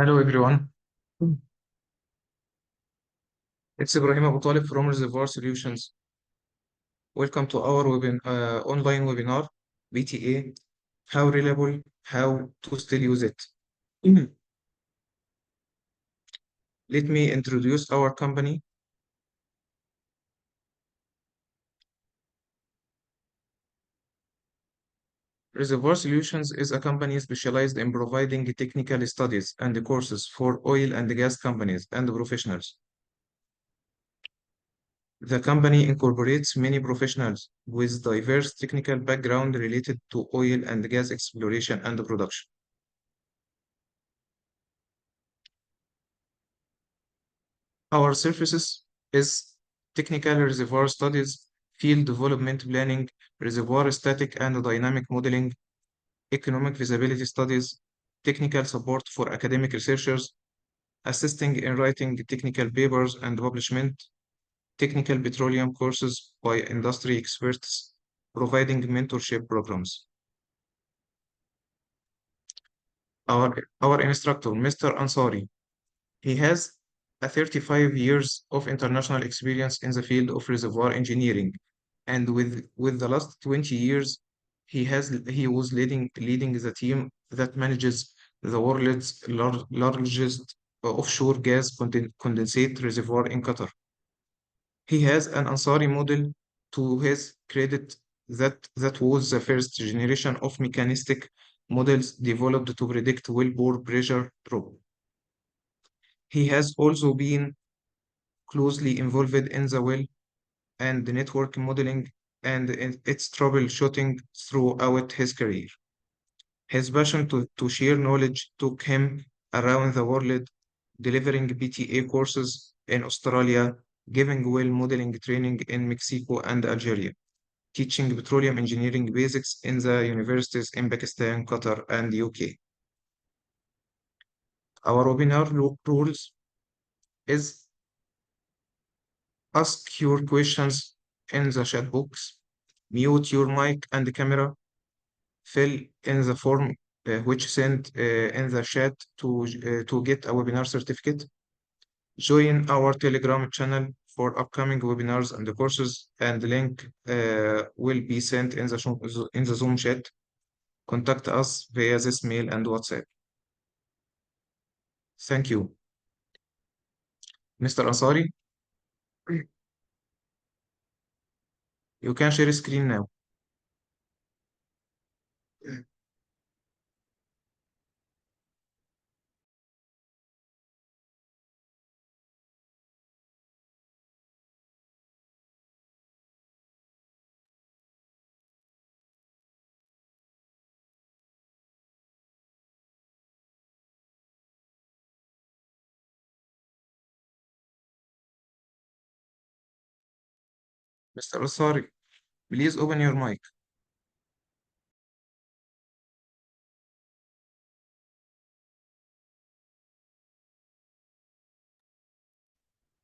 Hello everyone. It's Ibrahim Abu Talib from Reservoir Solutions. Welcome to our online webinar, PTA, how reliable, how to still use it. Let me introduce our company. Reservoir Solutions is a company specialized in providing technical studies and courses for oil and gas companies and professionals. The company incorporates many professionals with diverse technical background related to oil and gas exploration and production. Our services is technical reservoir studies, field development planning, reservoir static and dynamic modeling, economic feasibility studies, technical support for academic researchers, assisting in writing technical papers and publishment, technical petroleum courses by industry experts, providing mentorship programs. Our instructor, Mr. Ansari, he has 35 years of international experience in the field of reservoir engineering, and with the last 20 years, he was leading the team that manages the world's largest offshore gas condensate reservoir in Qatar. He has an Ansari model to his credit that was the first generation of mechanistic models developed to predict wellbore pressure drop. He has also been closely involved in the well and the network modeling and in its troubleshooting throughout his career. His passion to share knowledge took him around the world, delivering PTA courses in Australia, giving well modeling training in Mexico and Algeria, teaching petroleum engineering basics in the universities in Pakistan, Qatar, and UK. Our webinar rules is ask your questions in the chat box, mute your mic and camera, fill in the form which sent in the chat to get a webinar certificate. Join our Telegram channel for upcoming webinars and courses, and the link will be sent in the Zoom chat. Contact us via this mail and WhatsApp. Thank you. Mr. Ansari, you can share screen now. Mr. Ansari, please open your mic.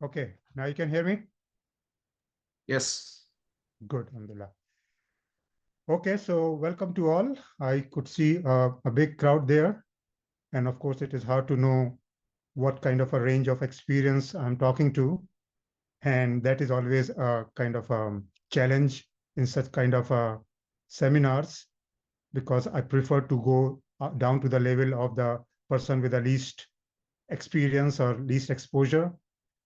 Okay, now you can hear me? Yes. Good, alhamdulillah. Okay, so welcome to all. I could see a big crowd there. And of course, it is hard to know what kind of a range of experience I'm talking to. And that is always a kind of challenge in such kind of seminars, because I prefer to go down to the level of the person with the least experience or least exposure.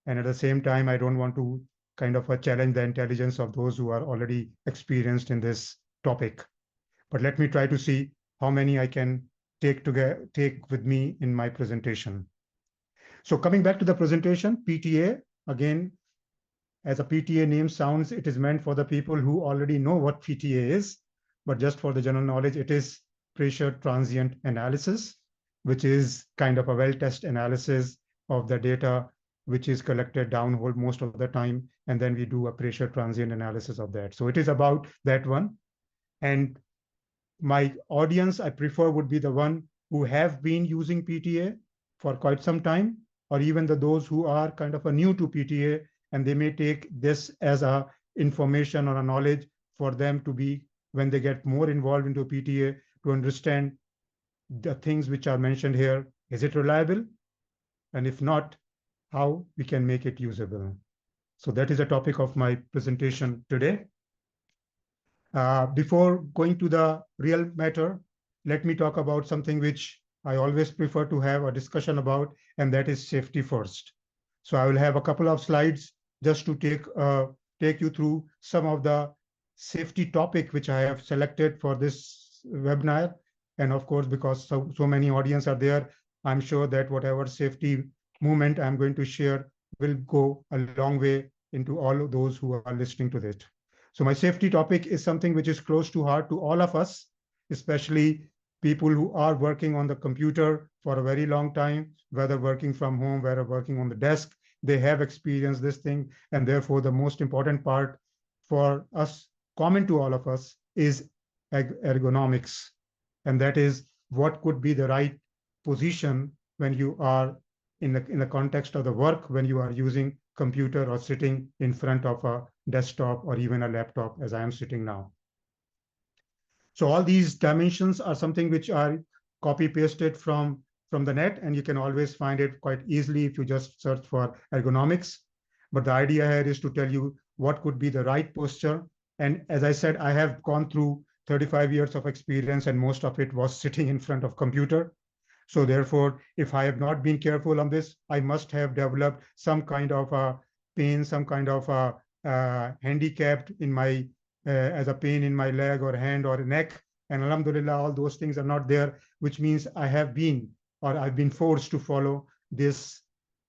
And at the same time, I don't want to kind of challenge the intelligence of those who are already experienced in this topic. But let me try to see how many I can take with me in my presentation. So coming back to the presentation, PTA, again, as a PTA name sounds, it is meant for the people who already know what PTA is. But just for the general knowledge, it is pressure transient analysis, which is kind of a well-tested analysis of the data which is collected downhole most of the time, and then we do a pressure transient analysis of that. So it is about that one. And my audience, I prefer, would be the one who have been using PTA for quite some time, or even those who are kind of a new to PTA, and they may take this as a information or a knowledge for them to be, when they get more involved into PTA, to understand the things which are mentioned here. Is it reliable? and if not, how we can make it usable. So that is the topic of my presentation today. Before going to the real matter, let me talk about something which I always prefer to have a discussion about, and that is safety first. So I will have a couple of slides just to take you through some of the safety topic which I have selected for this webinar. And of course, because so many audience are there, I'm sure that whatever safety movement I'm going to share will go a long way into all of those who are listening to this. So my safety topic is something which is close to heart to all of us, especially people who are working on the computer for a very long time, whether working from home, whether working on the desk, they have experienced this thing. And therefore, the most important part for us, common to all of us, is ergonomics. And that is what could be the right position when you are in the context of the work, when you are using computer or sitting in front of a desktop or even a laptop as I am sitting now. So all these dimensions are something which are copy pasted from the net, and you can always find it quite easily if you just search for ergonomics. But the idea here is to tell you what could be the right posture. And as I said, I have gone through 35 years of experience, and most of it was sitting in front of computer. So therefore, if I have not been careful on this, I must have developed some kind of a pain, some kind of a handicapped in my as a pain in my leg or hand or neck. And alhamdulillah, all those things are not there, which means I have been or I've been forced to follow this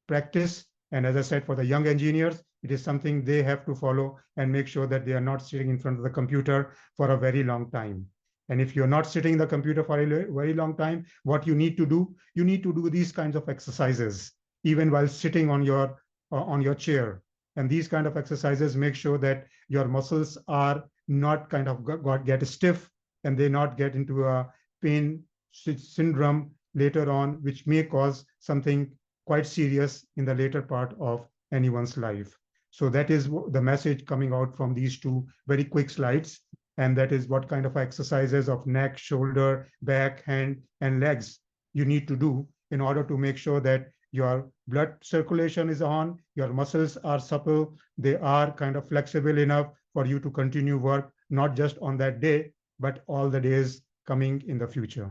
practice. And as I said, for the young engineers, it is something they have to follow and make sure that they are not sitting in front of the computer for a very long time. And if you're not sitting in the computer for a very long time, what you need to do, you need to do these kinds of exercises, even while sitting on your chair. And these kind of exercises make sure that your muscles are not kind of get stiff and they not get into a pain syndrome later on, which may cause something quite serious in the later part of anyone's life. So that is the message coming out from these two very quick slides. And that is what kind of exercises of neck, shoulder, back, hand, and legs you need to do in order to make sure that your blood circulation is on, your muscles are supple, they are kind of flexible enough for you to continue work, not just on that day, but all the days coming in the future.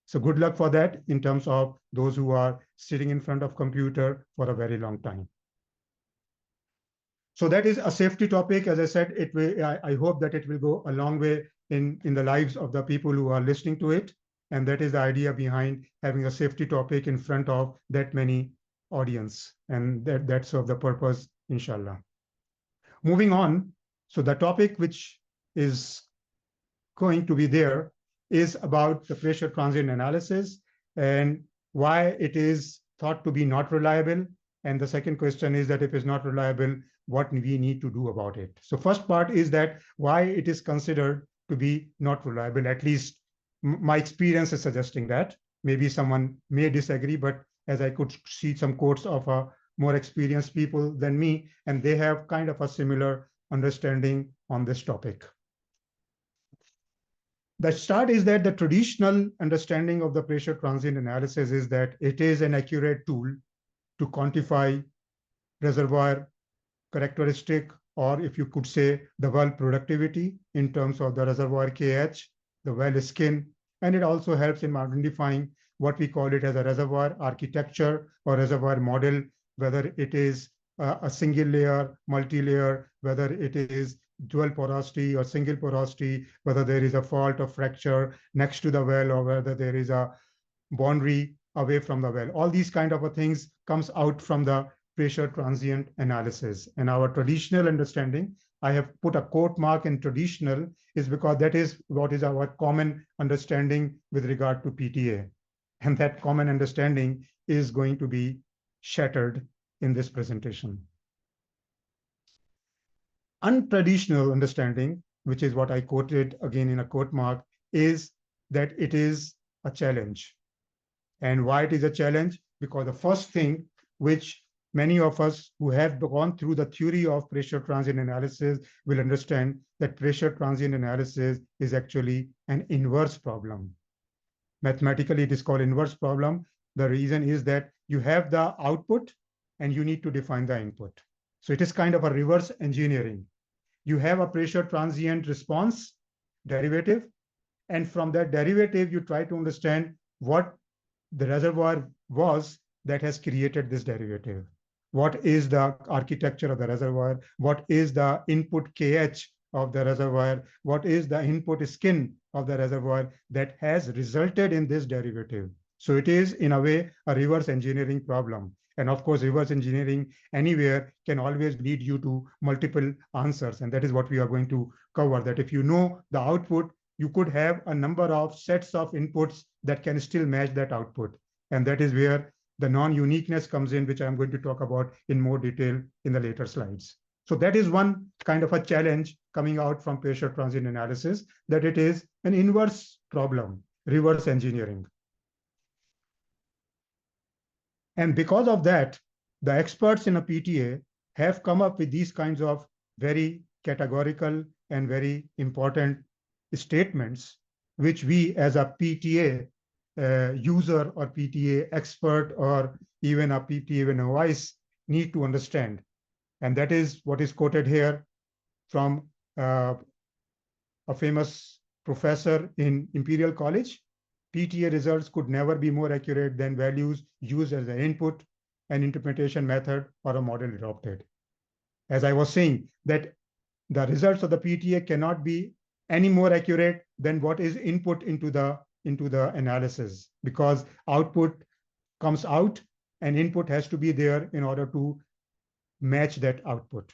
So good luck for that in terms of those who are sitting in front of computer for a very long time. So that is a safety topic. As I said, I hope that it will go a long way in the lives of the people who are listening to it. And that is the idea behind having a safety topic in front of that many audience. And that's of the purpose, inshallah. Moving on. So the topic which is going to be there is about the pressure transient analysis and why it is thought to be not reliable. And the second question is that if it's not reliable, what we need to do about it. So first part is that why it is considered to be not reliable, at least my experience is suggesting that. Maybe someone may disagree, but as I could see some quotes of more experienced people than me, and they have kind of a similar understanding on this topic. The start is that the traditional understanding of the pressure transient analysis is that it is an accurate tool to quantify reservoir characteristic, or if you could say the well productivity in terms of the reservoir KH, the well skin, and it also helps in identifying what we call it as a reservoir architecture or reservoir model, whether it is a single layer, multi-layer, whether it is dual porosity or single porosity, whether there is a fault or fracture next to the well, or whether there is a boundary away from the well. All these kind of things comes out from the pressure transient analysis. And our traditional understanding, I have put a quote mark in traditional, is because that is what is our common understanding with regard to PTA. And that common understanding is going to be shattered in this presentation. Untraditional understanding, which is what I quoted again in a quote mark, is that it is a challenge. And why it is a challenge? Because the first thing which many of us who have gone through the theory of pressure transient analysis will understand that pressure transient analysis is actually an inverse problem. Mathematically, it is called inverse problem, The reason is that you have the output and you need to define the input. So it is kind of a reverse engineering. You have a pressure transient response derivative, and from that derivative, you try to understand what the reservoir was that has created this derivative. What is the architecture of the reservoir? What is the input KH of the reservoir? What is the input skin of the reservoir that has resulted in this derivative? So it is, in a way, a reverse engineering problem. And of course, reverse engineering anywhere can always lead you to multiple answers. And that is what we are going to cover, that if you know the output, you could have a number of sets of inputs that can still match that output. And that is where the non-uniqueness comes in, which I'm going to talk about in more detail in the later slides. So that is one kind of a challenge coming out from pressure transient analysis, that it is an inverse problem, reverse engineering. And because of that, the experts in a PTA have come up with these kinds of very categorical and very important statements, which we as a PTA user or PTA expert or even a PTA novice need to understand. And that is what is quoted here from a famous professor in Imperial College. PTA results could never be more accurate than values used as an input, an interpretation method, or a model adopted. As I was saying, that the results of the PTA cannot be any more accurate than what is input into the analysis, because output comes out and input has to be there in order to match that output.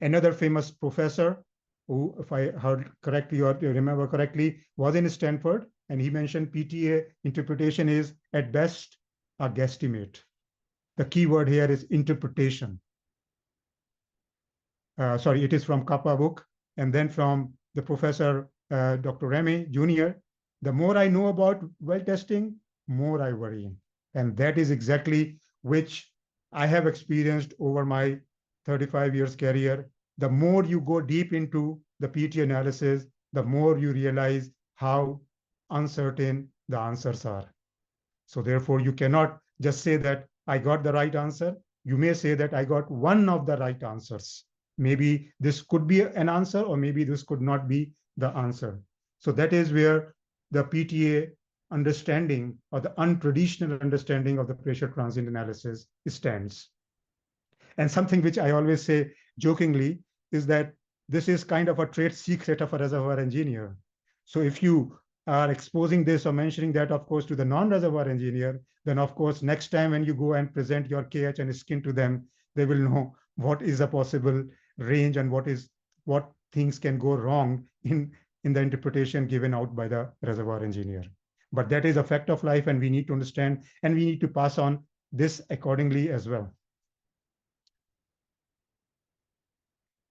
Another famous professor, who, if I heard correctly or remember correctly, was in Stanford, and he mentioned PTA interpretation is at best a guesstimate. The key word here is interpretation. Sorry, it is from Kappa book, and then from the professor, Dr. Remy Jr. The more I know about well testing, more I worry. And that is exactly which I have experienced over my 35 years career. The more you go deep into the PTA analysis, the more you realize how uncertain the answers are. So therefore, you cannot just say that I got the right answer. You may say that I got one of the right answers. Maybe this could be an answer, or maybe this could not be the answer. So that is where the PTA understanding, or the untraditional understanding of the pressure transient analysis stands. And something which I always say jokingly is that this is kind of a trade secret of a reservoir engineer. So if you are exposing this or mentioning that, of course, to the non-reservoir engineer, then of course, next time when you go and present your KH and skin to them, they will know what is a possible range and what things can go wrong in the interpretation given out by the reservoir engineer. But that is a fact of life, and we need to understand, and we need to pass on this accordingly as well.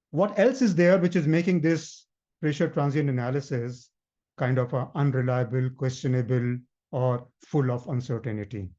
What else is there which is making this pressure transient analysis kind of unreliable, questionable, or full of uncertainty?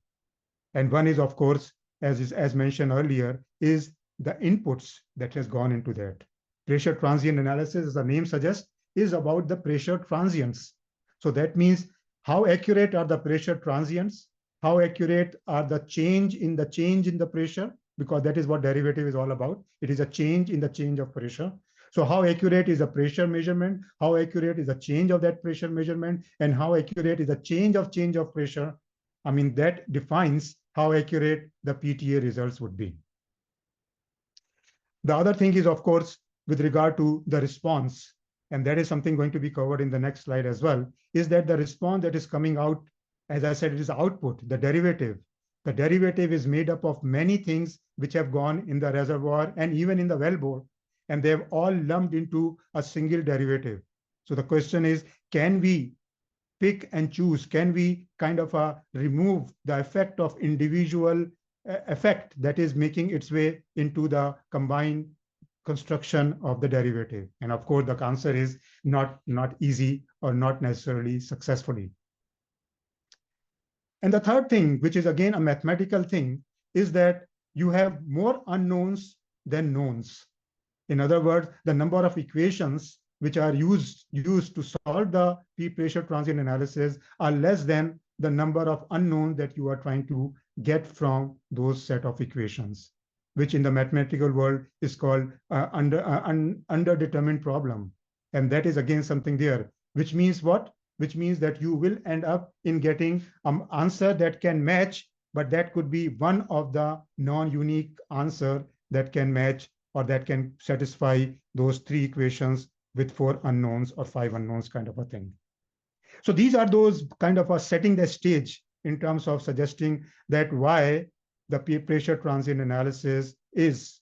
And one is, of course, as mentioned earlier, is the inputs that has gone into that. Pressure transient analysis, as the name suggests, is about the pressure transients. So that means how accurate are the pressure transients? How accurate are the change in the pressure? Because that is what derivative is all about. It is a change in the change of pressure. So how accurate is the pressure measurement? How accurate is the change of that pressure measurement? And how accurate is the change of pressure? I mean, that defines how accurate the PTA results would be. The other thing is, of course, with regard to the response, and that is something going to be covered in the next slide as well, is that the response that is coming out, as I said, it is output, the derivative. The derivative is made up of many things which have gone in the reservoir and even in the wellbore, and they have all lumped into a single derivative. So the question is, can we pick and choose? Can we kind of remove the effect of individual effect that is making its way into the combined construction of the derivative? And of course, the answer is not easy, or not necessarily successfully. And the third thing, which is again a mathematical thing, is that you have more unknowns than knowns. In other words, the number of equations which are used to solve the pressure transient analysis are less than the number of unknowns that you are trying to get from those set of equations, which in the mathematical world is called underdetermined problem. And that is again something there, which means what? Which means that you will end up in getting an answer that can match, but that could be one of the non-unique answer that can match or that can satisfy those three equations with four unknowns or five unknowns kind of a thing. So these are those kind of setting the stage in terms of suggesting that why the pressure transient analysis is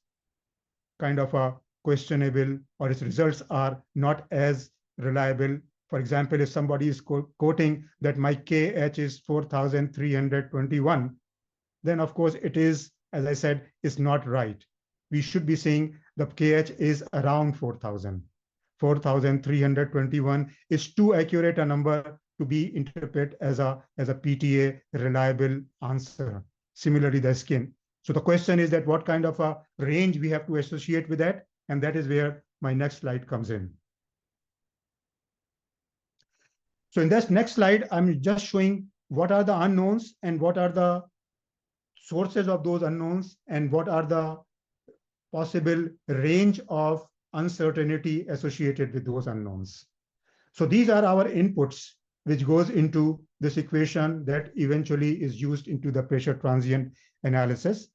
kind of a questionable or its results are not as reliable. For example, if somebody is quoting that my KH is 4,321, then of course it is, as I said, is not right. We should be saying the KH is around 4,000. 4,321 is too accurate a number to be interpreted as a PTA reliable answer. Similarly, the skin. So the question is that what kind of a range we have to associate with that, and that is where my next slide comes in. So in this next slide, I'm just showing what are the unknowns and what are the sources of those unknowns and what are the possible range of uncertainty associated with those unknowns. So these are our inputs, which goes into this equation that eventually is used into the pressure transient analysis.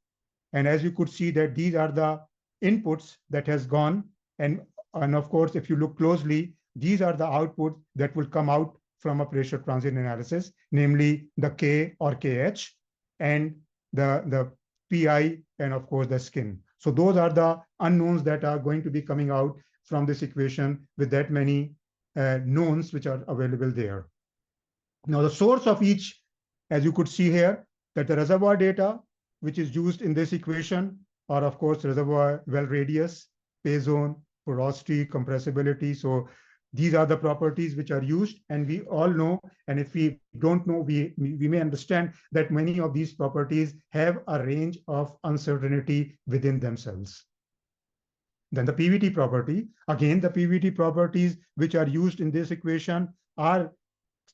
And as you could see that these are the inputs that has gone. And of course, if you look closely, these are the outputs that will come out from a pressure transient analysis, namely the K or KH and the PI and of course the skin. So those are the unknowns that are going to be coming out from this equation with that many knowns which are available there. Now the source of each, as you could see here, that the reservoir data which is used in this equation are of course reservoir well radius, pay zone, porosity, compressibility. So these are the properties which are used, and we all know, and if we don't know, we may understand that many of these properties have a range of uncertainty within themselves. Then the PVT property, again, the PVT properties which are used in this equation are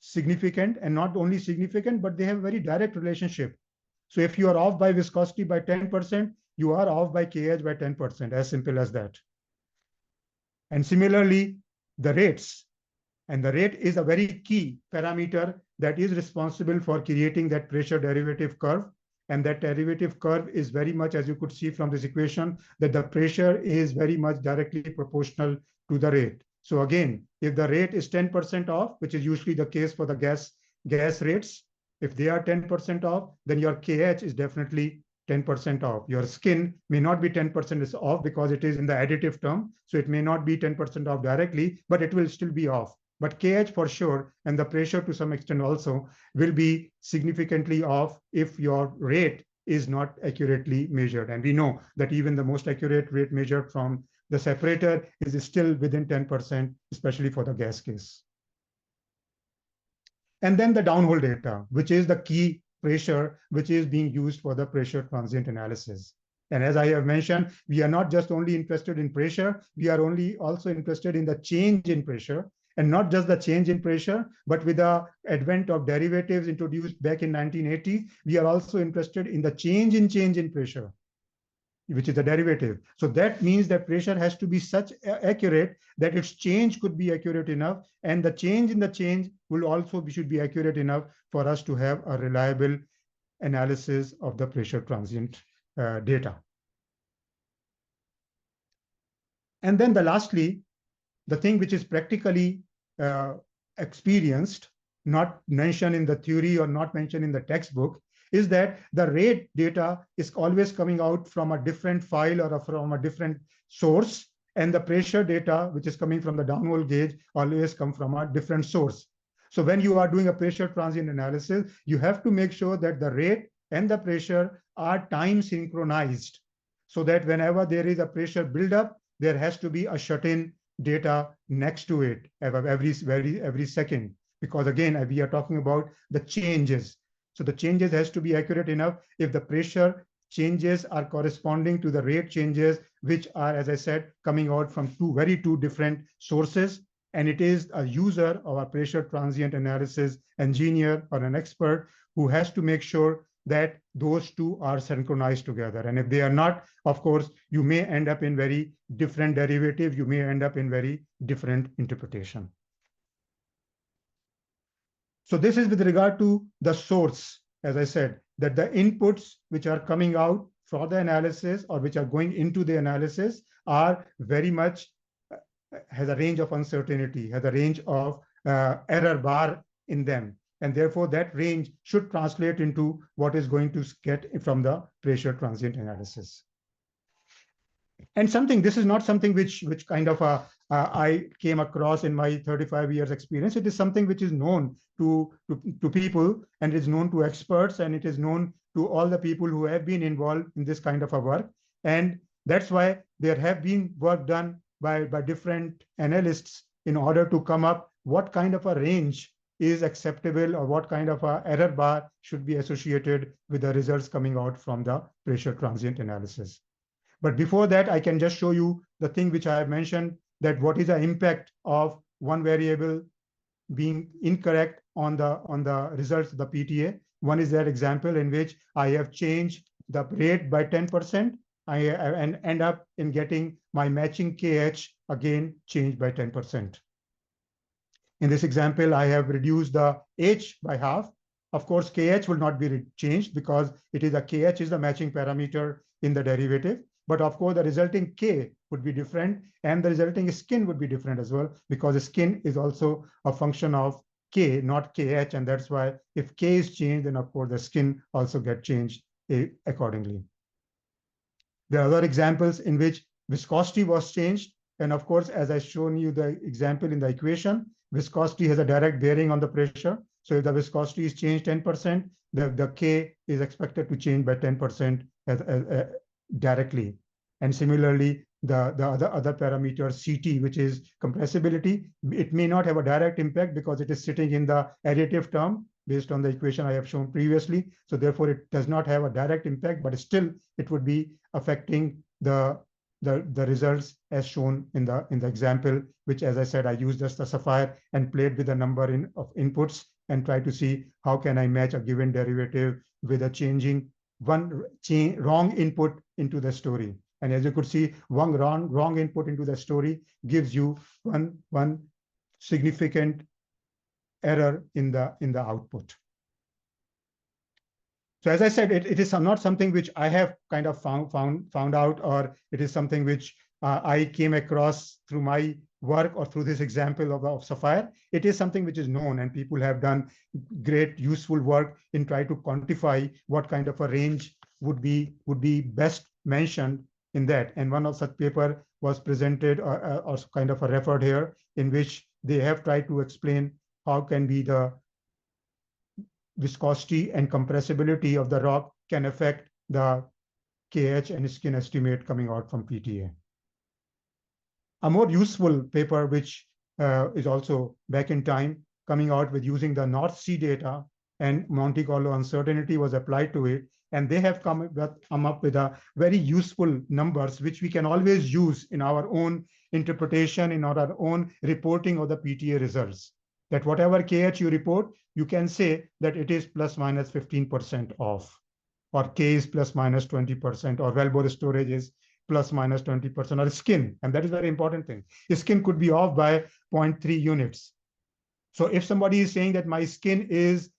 significant, and not only significant, but they have a very direct relationship. So if you are off by viscosity by 10%, you are off by KH by 10%, as simple as that. And similarly, the rates. And the rate is a very key parameter that is responsible for creating that pressure derivative curve. And that derivative curve is very much, as you could see from this equation, that the pressure is very much directly proportional to the rate. So again, if the rate is 10% off, which is usually the case for the gas rates, if they are 10% off, then your KH is definitely 10% off. Your skin may not be 10% off because it is in the additive term. So it may not be 10% off directly, but it will still be off. But KH for sure, and the pressure to some extent also, will be significantly off if your rate is not accurately measured. And we know that even the most accurate rate measured from the separator is still within 10%, especially for the gas case. And then the downhole data, which is the key pressure which is being used for the pressure transient analysis. And as I have mentioned, we are not just only interested in pressure, we are also interested in the change in pressure, and not just the change in pressure, but with the advent of derivatives introduced back in 1980s, we are also interested in the change in pressure, which is the derivative. So that means that pressure has to be such accurate that its change could be accurate enough, and the change in the change will also should be accurate enough for us to have a reliable analysis of the pressure transient data. And then lastly, the thing which is practically experienced, not mentioned in the theory or not mentioned in the textbook, is that the rate data is always coming out from a different file or from a different source, and the pressure data, which is coming from the downhole gauge, always come from a different source. So when you are doing a pressure transient analysis, you have to make sure that the rate and the pressure are time synchronized, so that whenever there is a pressure buildup, there has to be a shut-in data next to it every second, because again, we are talking about the changes. So the changes has to be accurate enough if the pressure changes are corresponding to the rate changes, which are, as I said, coming out from two different sources. And it is a user or a pressure transient analysis engineer or an expert who has to make sure that those two are synchronized together. And if they are not, of course, you may end up in very different derivative. You may end up in very different interpretation. So this is with regard to the source, as I said, that the inputs which are coming out for the analysis or which are going into the analysis are very much has a range of uncertainty, has a range of error bar in them. And therefore, that range should translate into what is going to get from the pressure transient analysis. And this is not something which kind of I came across in my 35 years experience. It is something which is known to people, and is known to experts, and it is known to all the people who have been involved in this kind of a work. And that's why there have been work done by different analysts in order to come up what kind of a range is acceptable or what kind of a error bar should be associated with the results coming out from the pressure transient analysis. But before that, I can just show you the thing which I have mentioned, that what is the impact of one variable being incorrect on the results of the PTA. One is that example in which I have changed the rate by 10%, and end up in getting my matching KH again changed by 10%. In this example, I have reduced the H by half. Of course, KH will not be changed because it is a KH is the matching parameter in the derivative. But of course, the resulting K would be different, and the resulting skin would be different as well, because the skin is also a function of K, not KH. And that's why if K is changed, then of course the skin also get changed accordingly. There are other examples in which viscosity was changed. And of course, as I shown you the example in the equation, viscosity has a direct bearing on the pressure. So if the viscosity is changed 10%, the K is expected to change by 10% directly. And similarly, the other parameter CT, which is compressibility, it may not have a direct impact because it is sitting in the additive term based on the equation I have shown previously. So therefore, it does not have a direct impact, but still it would be affecting the results as shown in the example, which, as I said, I used just a sapphire and played with the number of inputs and try to see how can I match a given derivative with a changing wrong input into the story. And as you could see, one wrong input into the story gives you one significant error in the output. So as I said, it is not something which I have kind of found out, or it is something which I came across through my work or through this example of Sapphire. It is something which is known, and people have done great useful work in trying to quantify what kind of a range would be best mentioned in that. And one of such paper was presented or kind of referred here, in which they have tried to explain how can be the viscosity and compressibility of the rock can affect the KH and skin estimate coming out from PTA. A more useful paper, which is also back in time, coming out with using the North Sea data and Monte Carlo uncertainty was applied to it. And they have come up with a very useful numbers, which we can always use in our own interpretation, in our own reporting of the PTA results. That whatever KH you report, you can say that it is plus minus 15% off, or K is plus minus 20%, or wellbore storage is plus minus 20%, or skin. And that is a very important thing. The skin could be off by 0.3 units. So if somebody is saying that my skin is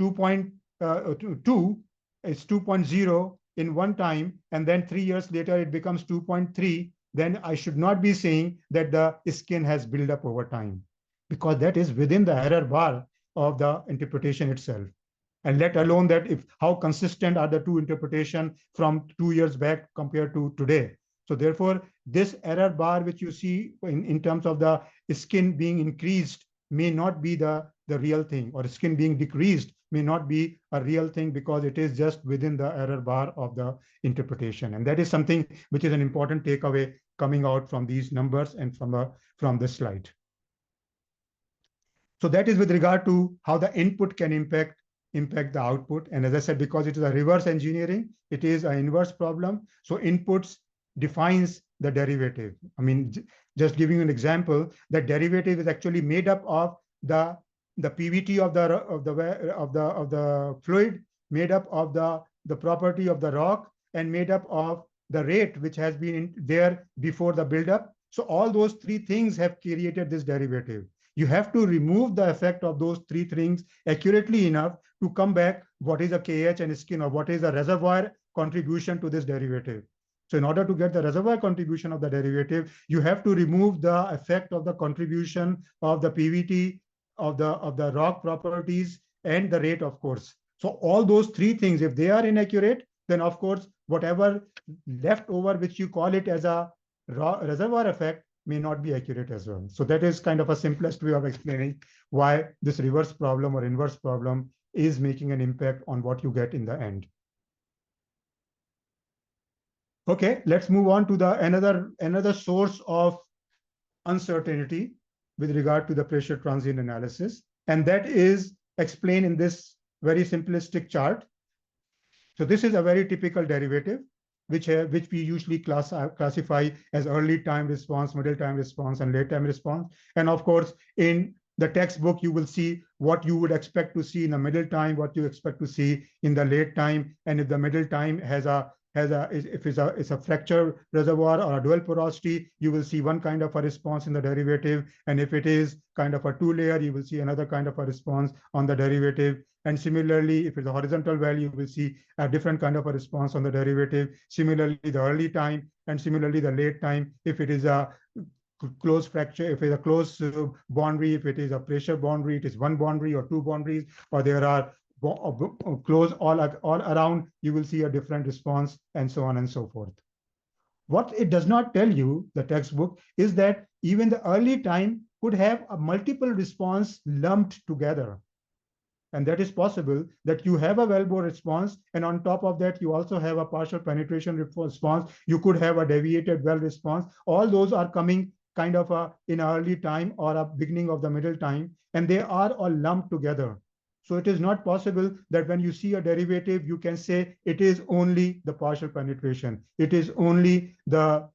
2.2, it's 2.0 in one time, and then 3 years later it becomes 2.3, then I should not be saying that the skin has built up over time, because that is within the error bar of the interpretation itself. And let alone that if how consistent are the two interpretation from 2 years back compared to today. So therefore, this error bar which you see in terms of the skin being increased may not be the real thing, or skin being decreased may not be a real thing, because it is just within the error bar of the interpretation. And that is something which is an important takeaway coming out from these numbers and from the slide. So that is with regard to how the input can impact the output. And as I said, because it is a reverse engineering, it is an inverse problem. So inputs defines the derivative. I mean, Just giving you an example, the derivative is actually made up of the PVT of the fluid, made up of the property of the rock, and made up of the rate which has been there before the buildup. So all those three things have created this derivative. You have to remove the effect of those three things accurately enough to come back what is a KH and skin, or what is the reservoir contribution to this derivative. So in order to get the reservoir contribution of the derivative, you have to remove the effect of the contribution of the PVT, of the rock properties, and the rate, of course. So all those three things, if they are inaccurate, then of course, whatever left over, which you call it as a reservoir effect, may not be accurate as well. So that is kind of a simplest way of explaining why this reverse problem or inverse problem is making an impact on what you get in the end. Okay, let's move on to the another source of uncertainty with regard to the pressure transient analysis, and that is explained in this very simplistic chart. So this is a very typical derivative, which we usually classify as early time response, middle time response, and late time response. And of course, in the textbook, you will see what you would expect to see in the middle time, what you expect to see in the late time, and if the middle time if it's a fracture reservoir or a dual porosity, you will see one kind of a response in the derivative. And if it is kind of a two-layer, you will see another kind of a response on the derivative. And similarly, if it's a horizontal value, you will see a different kind of a response on the derivative. Similarly, the early time, and similarly the late time, if it is a close fracture, if it's a close boundary, if it is a pressure boundary, it is one boundary or two boundaries, or there are close all around, you will see a different response, and so on and so forth. What it does not tell you, the textbook, is that even the early time could have a multiple response lumped together. And that is possible, that you have a well-bore response, and on top of that, you also have a partial penetration response. You could have a deviated well response. All those are coming kind of in early time or a beginning of the middle time, and they are all lumped together. So it is not possible that when you see a derivative, you can say it is only the partial penetration. It is only the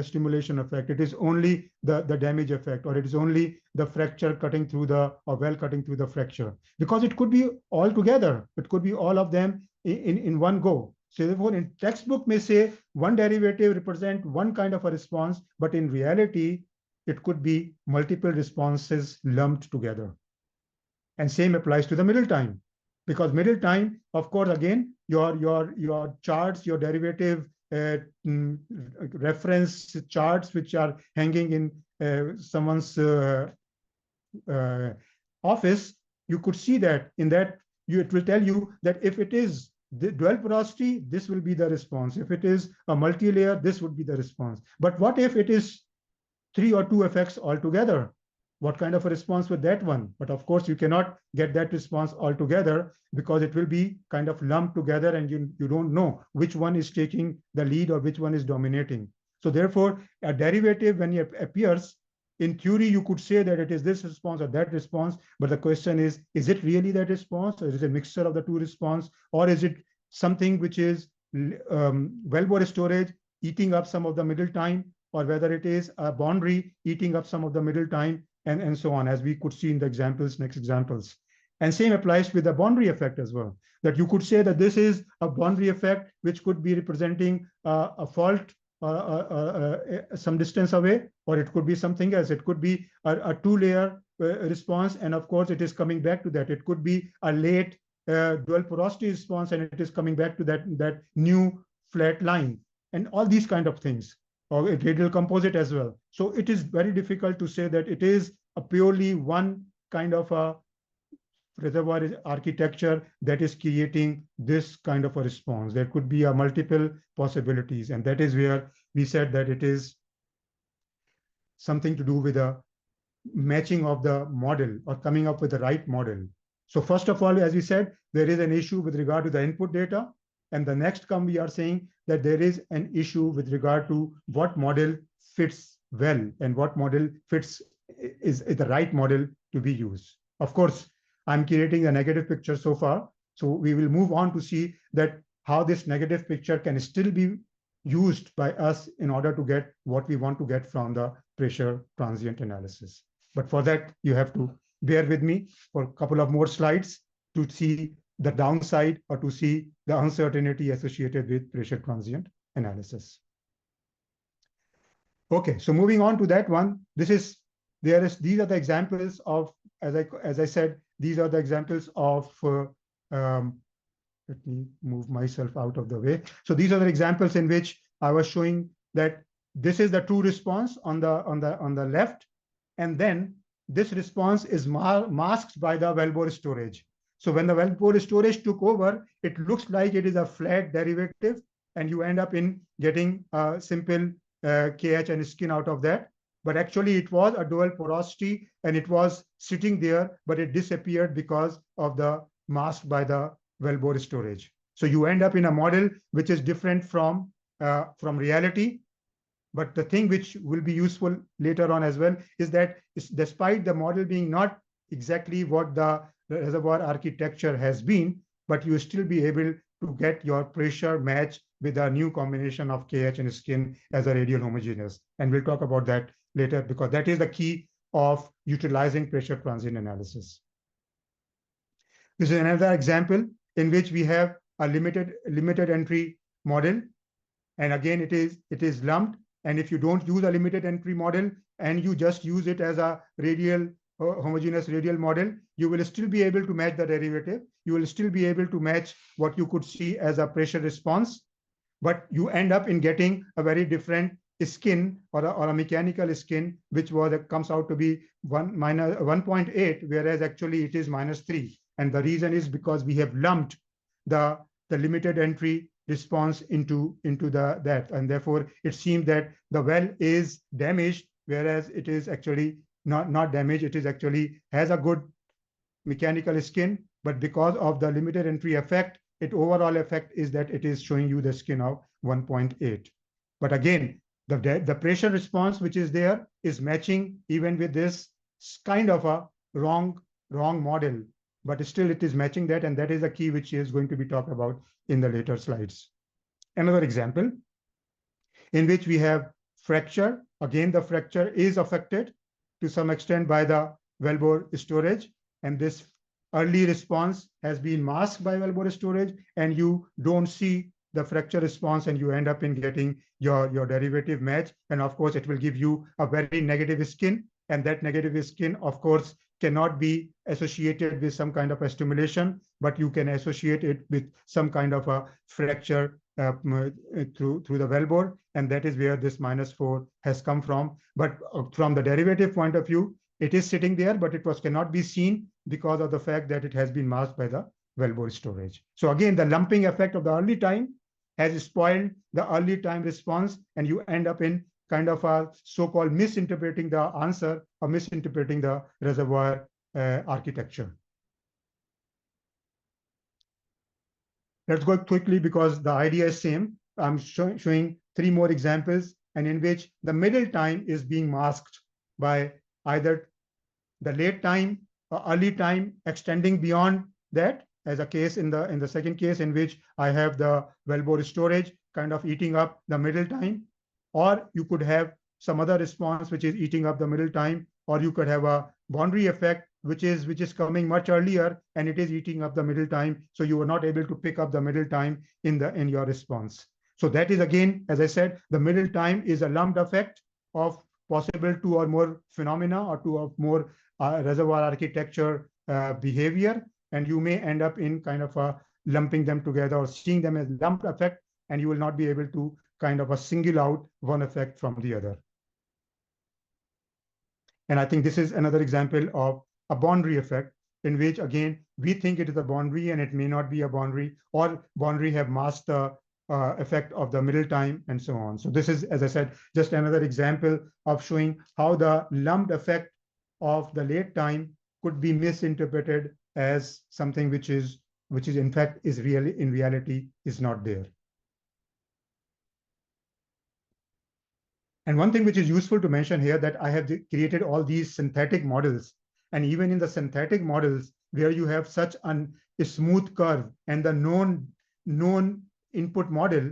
stimulation effect. It is only the damage effect, or it is only the fracture cutting through or well cutting through the fracture, because it could be all together. It could be all of them in one go. So therefore, in textbook may say one derivative represent one kind of a response, but in reality, it could be multiple responses lumped together. And same applies to the middle time, because middle time, of course, again, your charts, your derivative reference charts, which are hanging in someone's office, you could see that in that it will tell you that if it is the dual porosity, this will be the response. If it is a multi-layer, this would be the response. But what if it is 3 or 2 effects altogether? What kind of a response with that one? But of course, you cannot get that response altogether, because it will be kind of lumped together, and you don't know which one is taking the lead or which one is dominating. So therefore, a derivative, when it appears, in theory, you could say that it is this response or that response, but the question is it really that response, or is it a mixture of the two response, or is it something which is well-bore storage eating up some of the middle time, or whether it is a boundary eating up some of the middle time, and so on, as we could see in the next examples. And same applies with the boundary effect as well, that you could say that this is a boundary effect which could be representing a fault some distance away, or it could be something else. It could be a two-layer response, and of course, it is coming back to that. It could be a late dual porosity response, and it is coming back to that new flat line, and all these kind of things, or a radial composite as well. So it is very difficult to say that it is a purely one kind of a reservoir architecture that is creating this kind of a response. There could be a multiple possibilities, and that is where we said that it is something to do with a matching of the model, or coming up with the right model. So first of all, as we said, there is an issue with regard to the input data. And the next we are saying that there is an issue with regard to what model fits well, and what model fits is the right model to be used. Of course, I'm creating a negative picture so far. So we will move on to see that how this negative picture can still be used by us in order to get what we want to get from the pressure transient analysis. But for that, you have to bear with me for a couple of more slides to see the downside or to see the uncertainty associated with pressure transient analysis. Okay, so moving on to that one, these are the examples of, as I said, these are the examples of let me move myself out of the way. So these are the examples in which I was showing that this is the true response on the left, and then this response is masked by the well-bore storage. So when the well-bore storage took over, it looks like it is a flat derivative, and you end up in getting a simple KH and skin out of that. But actually, it was a dual porosity, and it was sitting there, but it disappeared because of the masked by the well-bore storage. So you end up in a model which is different from reality. But the thing which will be useful later on as well is that despite the model being not exactly what the reservoir architecture has been, but you still be able to get your pressure match with a new combination of KH and skin as a radial homogeneous. And we'll talk about that later, because that is the key of utilizing pressure transient analysis. This is another example in which we have a limited entry model. And again, it is lumped. And if you don't use a limited entry model and you just use it as a radial homogeneous radial model, you will still be able to match the derivative. You will still be able to match what you could see as a pressure response, but you end up in getting a very different skin or a mechanical skin, which comes out to be 1.8, whereas actually it is -3. And the reason is because we have lumped the limited entry response into that, and therefore it seems that the well is damaged, whereas it is actually not damaged. It is actually has a good mechanical skin, but because of the limited entry effect, its overall effect is that it is showing you the skin of 1.8. But again, the pressure response which is there is matching even with this kind of a wrong model, but still it is matching that, and that is the key which is going to be talked about in the later slides. Another example in which we have fracture. Again, the fracture is affected to some extent by the well-bore storage, and this early response has been masked by well-bore storage, and you don't see the fracture response, and you end up in getting your derivative match. And of course, it will give you a very negative skin, and that negative skin, of course, cannot be associated with some kind of a stimulation, but you can associate it with some kind of a fracture through the well-bore, and that is where this -4 has come from. But from the derivative point of view, it is sitting there, but it cannot be seen because of the fact that it has been masked by the well-bore storage. So again, the lumping effect of the early time has spoiled the early time response, and you end up in kind of a so-called misinterpreting the answer or misinterpreting the reservoir architecture. Let's go quickly because the idea is same. I'm showing 3 more examples, and in which the middle time is being masked by either the late time or early time extending beyond that, as a case in the second case in which I have the well-bore storage kind of eating up the middle time, or you could have some other response which is eating up the middle time, or you could have a boundary effect which is coming much earlier and it is eating up the middle time, so you are not able to pick up the middle time in your response. So that is, again, as I said, the middle time is a lumped effect of possible 2 or more phenomena or 2 or more reservoir architecture behavior, and you may end up in kind of lumping them together or seeing them as lumped effect, and you will not be able to kind of single out one effect from the other. And I think this is another example of a boundary effect in which, again, we think it is a boundary and it may not be a boundary, or boundary have masked the effect of the middle time and so on. So this is, as I said, just another example of showing how the lumped effect of the late time could be misinterpreted as something which is in fact is really in reality is not there. And one thing which is useful to mention here, that I have created all these synthetic models, and even in the synthetic models where you have such a smooth curve and the known input model,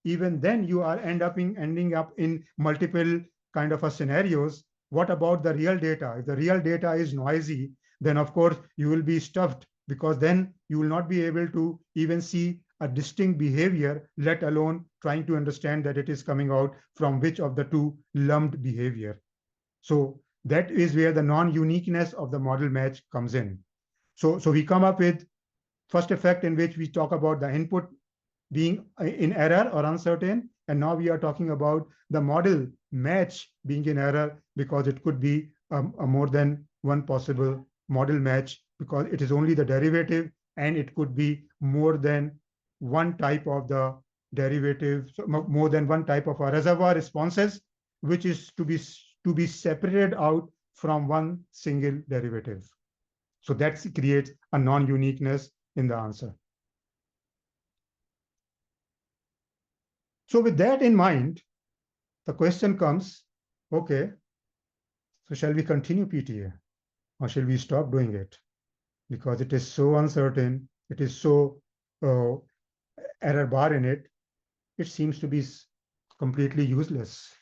even then you are ending up in multiple kind of a scenarios, what about the real data? If the real data is noisy, then of course you will be stuffed, because then you will not be able to even see a distinct behavior, let alone trying to understand that it is coming out from which of the two lumped behavior. So that is where the non-uniqueness of the model match comes in. So we come up with first effect in which we talk about the input being in error or uncertain. And now we are talking about the model match being in error, because it could be a more than one possible model match, because it is only the derivative, and it could be more than one type of the derivative, so more than one type of a reservoir responses, which is to be separated out from one single derivative. So that creates a non-uniqueness in the answer. So with that in mind, the question comes, okay, so shall we continue PTA, or shall we stop doing it? Because it is so uncertain, it is so error bar in it, it seems to be completely useless.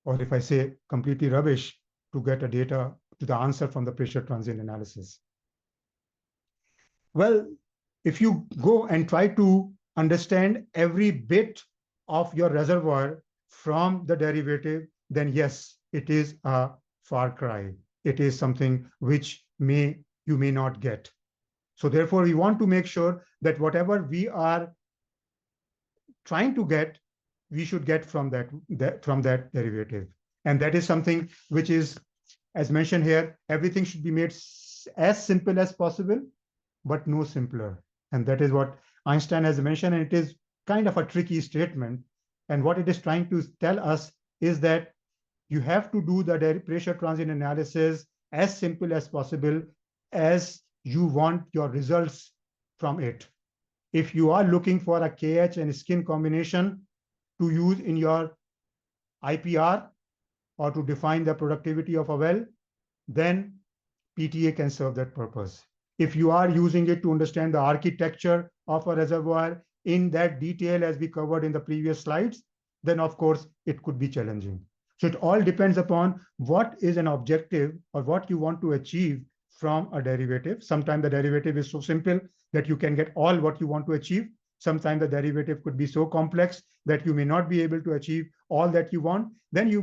Or if I say completely rubbish, to get a data to the answer from the pressure transient analysis. Well, if you go and try to understand every bit of your reservoir from the derivative, then yes, it is a far cry. It is something which you may not get. So therefore, we want to make sure that whatever we are trying to get, we should get from that derivative. And that is something which is, as mentioned here, everything should be made as simple as possible, but no simpler. And that is what Einstein has mentioned, and it is kind of a tricky statement. And what it is trying to tell us is that you have to do the pressure transient analysis as simple as possible, as you want your results from it. If you are looking for a KH and skin combination to use in your IPR or to define the productivity of a well, then PTA can serve that purpose. If you are using it to understand the architecture of a reservoir in that detail as we covered in the previous slides, then of course it could be challenging. So it all depends upon what is an objective or what you want to achieve from a derivative. Sometimes the derivative is so simple that you can get all what you want to achieve. Sometimes the derivative could be so complex that you may not be able to achieve all that you want. Then you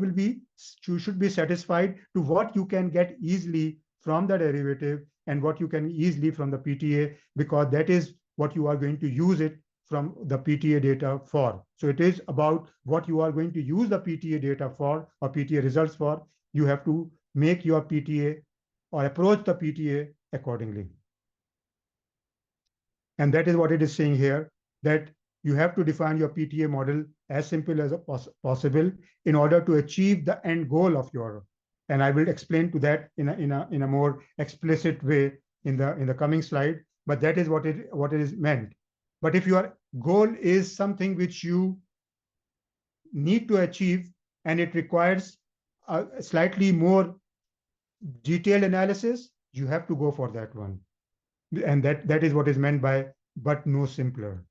should be satisfied to what you can get easily from the derivative and what you can easily from the PTA, because that is what you are going to use it from the PTA data for. So it is about what you are going to use the PTA data for or PTA results for. You have to make your PTA or approach the PTA accordingly. And that is what it is saying here, that you have to define your PTA model as simple as possible in order to achieve the end goal of your. And I will explain to that in a more explicit way in the coming slide. But that is what it is meant. But if your goal is something which you need to achieve and it requires a slightly more detailed analysis, you have to go for that one. And that is what is meant by but no simpler.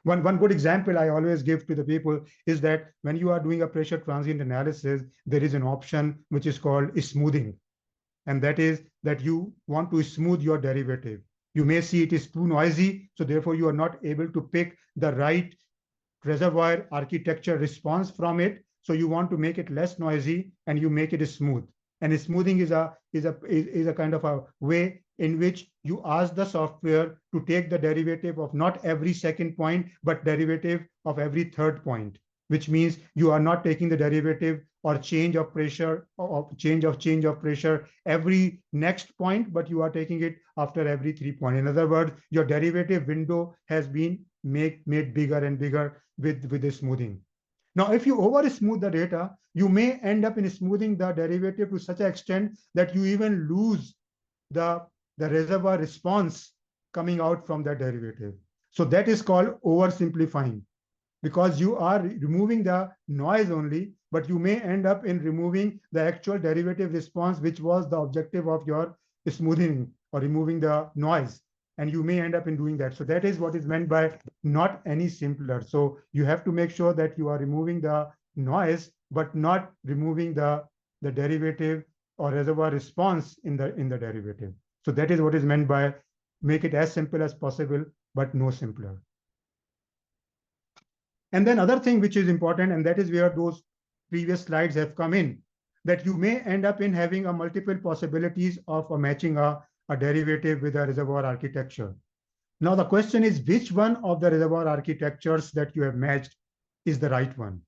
One good example I always give to the people is that when you are doing a pressure transient analysis, there is an option which is called smoothing. And that is that you want to smooth your derivative. You may see it is too noisy, so therefore you are not able to pick the right reservoir architecture response from it. So you want to make it less noisy and you make it smooth. And smoothing is a kind of a way in which you ask the software to take the derivative of not every second point, but derivative of every third point, which means you are not taking the derivative or change of pressure or change of pressure every next point, but you are taking it after every 3 points. In other words, your derivative window has been made bigger and bigger with the smoothing. Now, if you over smooth the data, you may end up in smoothing the derivative to such an extent that you even lose the reservoir response coming out from that derivative. So that is called oversimplifying, because you are removing the noise only, but you may end up in removing the actual derivative response, which was the objective of your smoothing or removing the noise. And you may end up in doing that. So that is what is meant by not any simpler. So you have to make sure that you are removing the noise, but not removing the derivative or reservoir response in the derivative. So that is what is meant by make it as simple as possible, but no simpler. And then other thing which is important, and that is where those previous slides have come in, that you may end up in having a multiple possibilities of matching a derivative with a reservoir architecture. Now the question is, which one of the reservoir architectures that you have matched is the right one?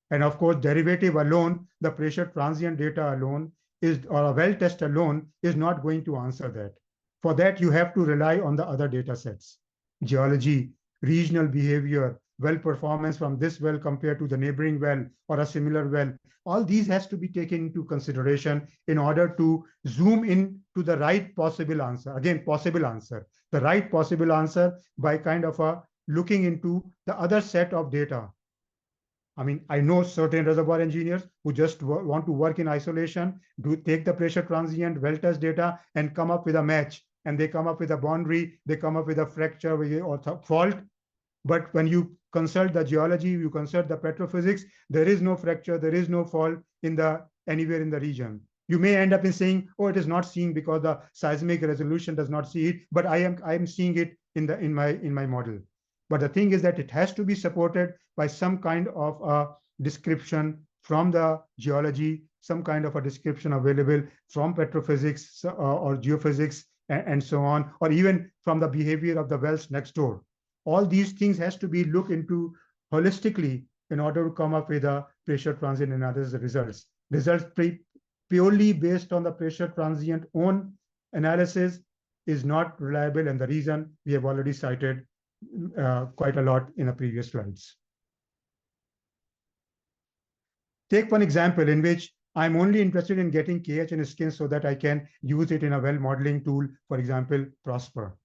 And of course, derivative alone, the pressure transient data alone is, or a well test alone is not going to answer that. For that, you have to rely on the other data sets, geology, regional behavior, well performance from this well compared to the neighboring well or a similar well. All these has to be taken into consideration in order to zoom in to the right possible answer. Again, possible answer, the right possible answer by kind of looking into the other set of data. I mean, I know certain reservoir engineers who just want to work in isolation, do take the pressure transient, well test data, and come up with a match. And they come up with a boundary, they come up with a fracture or fault. But when you consult the geology, you consult the petrophysics, there is no fracture, there is no fault in the anywhere in the region. You may end up in saying, oh, it is not seen because the seismic resolution does not see it, but I am seeing it in my model. But the thing is that it has to be supported by some kind of a description from the geology, some kind of a description available from petrophysics or geophysics and so on, or even from the behavior of the wells next door. All these things has to be looked into holistically in order to come up with a pressure transient analysis results. Results purely based on the pressure transient own analysis is not reliable, and the reason we have already cited quite a lot in the previous slides. Take one example in which I'm only interested in getting KH in skin so that I can use it in a well modeling tool, for Prosper.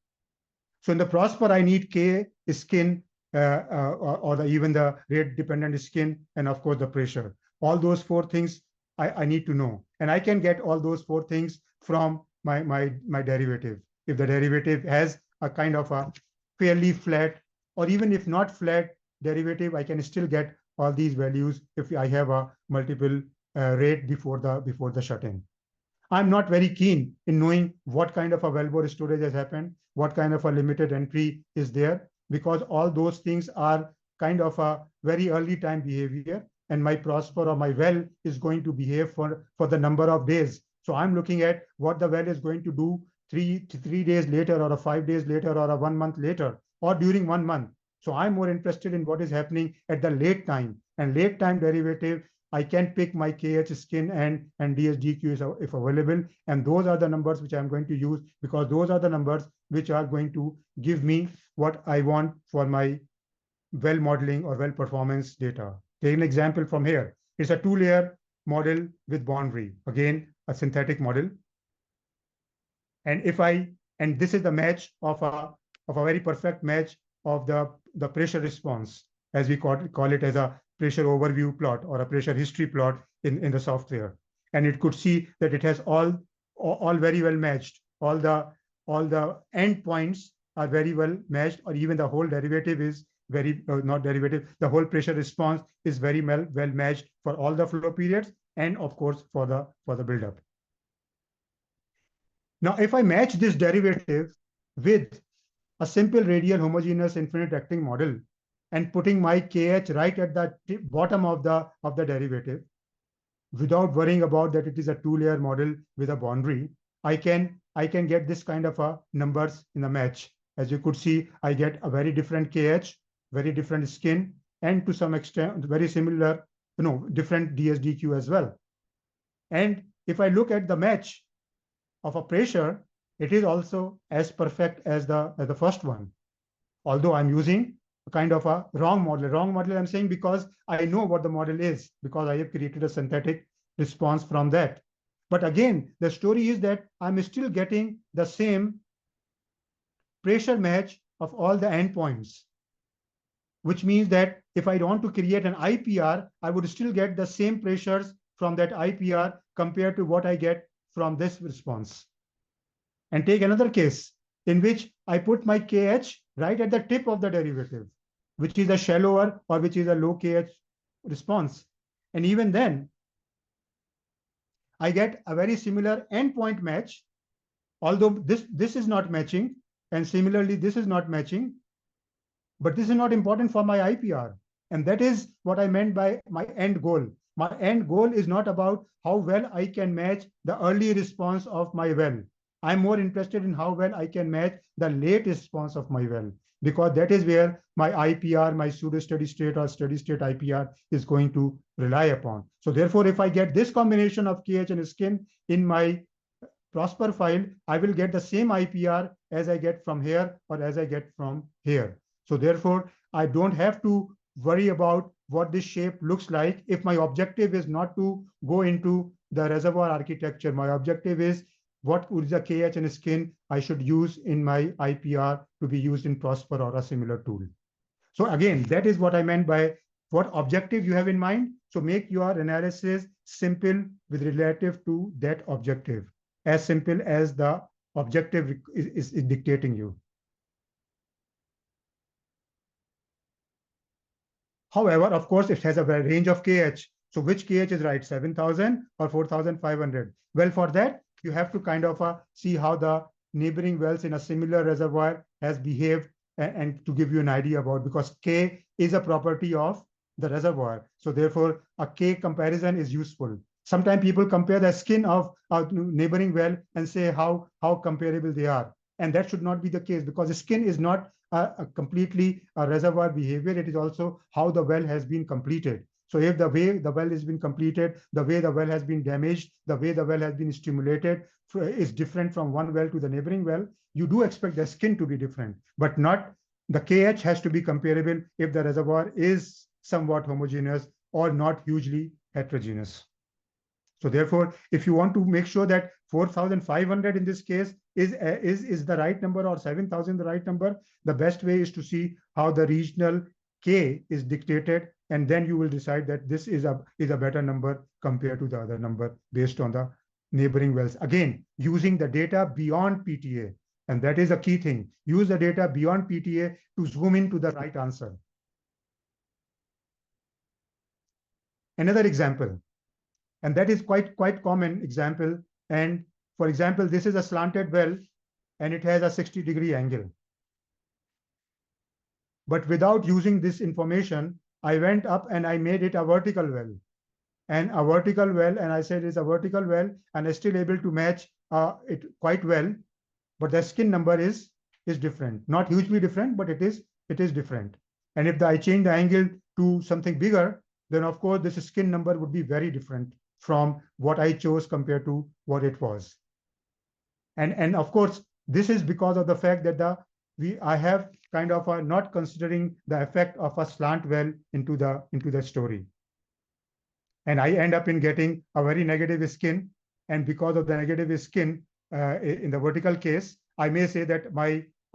So in the Prosper, I need K skin or even the rate dependent skin, and of course the pressure. All those four things I need to know. And I can get all those four things from my derivative. If the derivative has a kind of a fairly flat, or even if not flat derivative, I can still get all these values if I have a multiple rate before the shut-in. I'm not very keen in knowing what kind of a wellbore storage has happened, what kind of a limited entry is there, because all those things are kind of a very early time behavior, and my Prosper or my well is going to behave for the number of days. So I'm looking at what the well is going to do three days later, or 5 days later, or 1 month later, or during 1 month. So I'm more interested in what is happening at the late time, and late time derivative I can pick my KH skin and DSDQ if available. And those are the numbers which I'm going to use, because those are the numbers which are going to give me what I want for my well modeling or well performance data. Take an example from here. It's a 2-layer model with boundary. Again, a synthetic model. And this is the match of a very perfect match of the pressure response, as we call it as a pressure overview plot or a pressure history plot in the software. And it could see that it has all very well matched. All the endpoints are very well matched, or even the whole derivative is very, not derivative, the whole pressure response is very well matched for all the flow periods, and of course for the buildup. Now, if I match this derivative with a simple radial homogeneous infinite acting model, and putting my KH right at the bottom of the derivative, without worrying about that it is a 2-layer model with a boundary, I can get this kind of a numbers in the match. As you could see, I get a very different KH, very different skin, and to some extent very similar, different DSDQ as well. And if I look at the match of a pressure, it is also as perfect as the first one. Although I'm using a kind of a wrong model. Wrong model I'm saying because I know what the model is, because I have created a synthetic response from that. But again, the story is that I'm still getting the same pressure match of all the endpoints, which means that if I want to create an IPR, I would still get the same pressures from that IPR compared to what I get from this response. And take another case in which I put my KH right at the tip of the derivative, which is a shallower or which is a low KH response. And even then, I get a very similar endpoint match, although this is not matching, and similarly, this is not matching, but this is not important for my IPR. And that is what I meant by my end goal. My end goal is not about how well I can match the early response of my well. I'm more interested in how well I can match the late response of my well, because that is where my IPR, my pseudo steady state or steady state IPR is going to rely upon. So therefore, if I get this combination of KH and skin in my Prosper file, I will get the same IPR as I get from here or as I get from here. So therefore, I don't have to worry about what this shape looks like. If my objective is not to go into the reservoir architecture, my objective is what would the KH and skin I should use in my IPR to be used in Prosper or a similar tool. So again, that is what I meant by what objective you have in mind. So make your analysis simple with relative to that objective, as simple as the objective is dictating you. However, of course, it has a range of KH. So which KH is right, 7,000 or 4,500? Well, for that, you have to kind of see how the neighboring wells in a similar reservoir has behaved and to give you an idea about, because K is a property of the reservoir. So therefore, a K comparison is useful. Sometimes people compare the skin of a neighboring well and say how comparable they are. And that should not be the case, because the skin is not a completely a reservoir behavior. It is also how the well has been completed. So if the way the well has been completed, the way the well has been damaged, the way the well has been stimulated is different from one well to the neighboring well, you do expect the skin to be different, but not the KH has to be comparable if the reservoir is somewhat homogeneous or not hugely heterogeneous. So therefore, if you want to make sure that 4,500 in this case is the right number or 7,000 the right number, the best way is to see how the regional K is dictated, and then you will decide that this is a better number compared to the other number based on the neighboring wells. Again, using the data beyond PTA, and that is a key thing. Use the data beyond PTA to zoom into the right answer. Another example, and that is quite common example. And for example, this is a slanted well and it has a 60-degree angle. But without using this information, I went up and I made it a vertical well. And a vertical well, and I said it's a vertical well, and I'm still able to match it quite well. But the skin number is different. Not hugely different, but it is different. And if I change the angle to something bigger, then of course this skin number would be very different from what I chose compared to what it was. And of course, this is because of the fact that I have kind of not considering the effect of a slant well into the story. And I end up in getting a very negative skin. And because of the negative skin in the vertical case, I may say that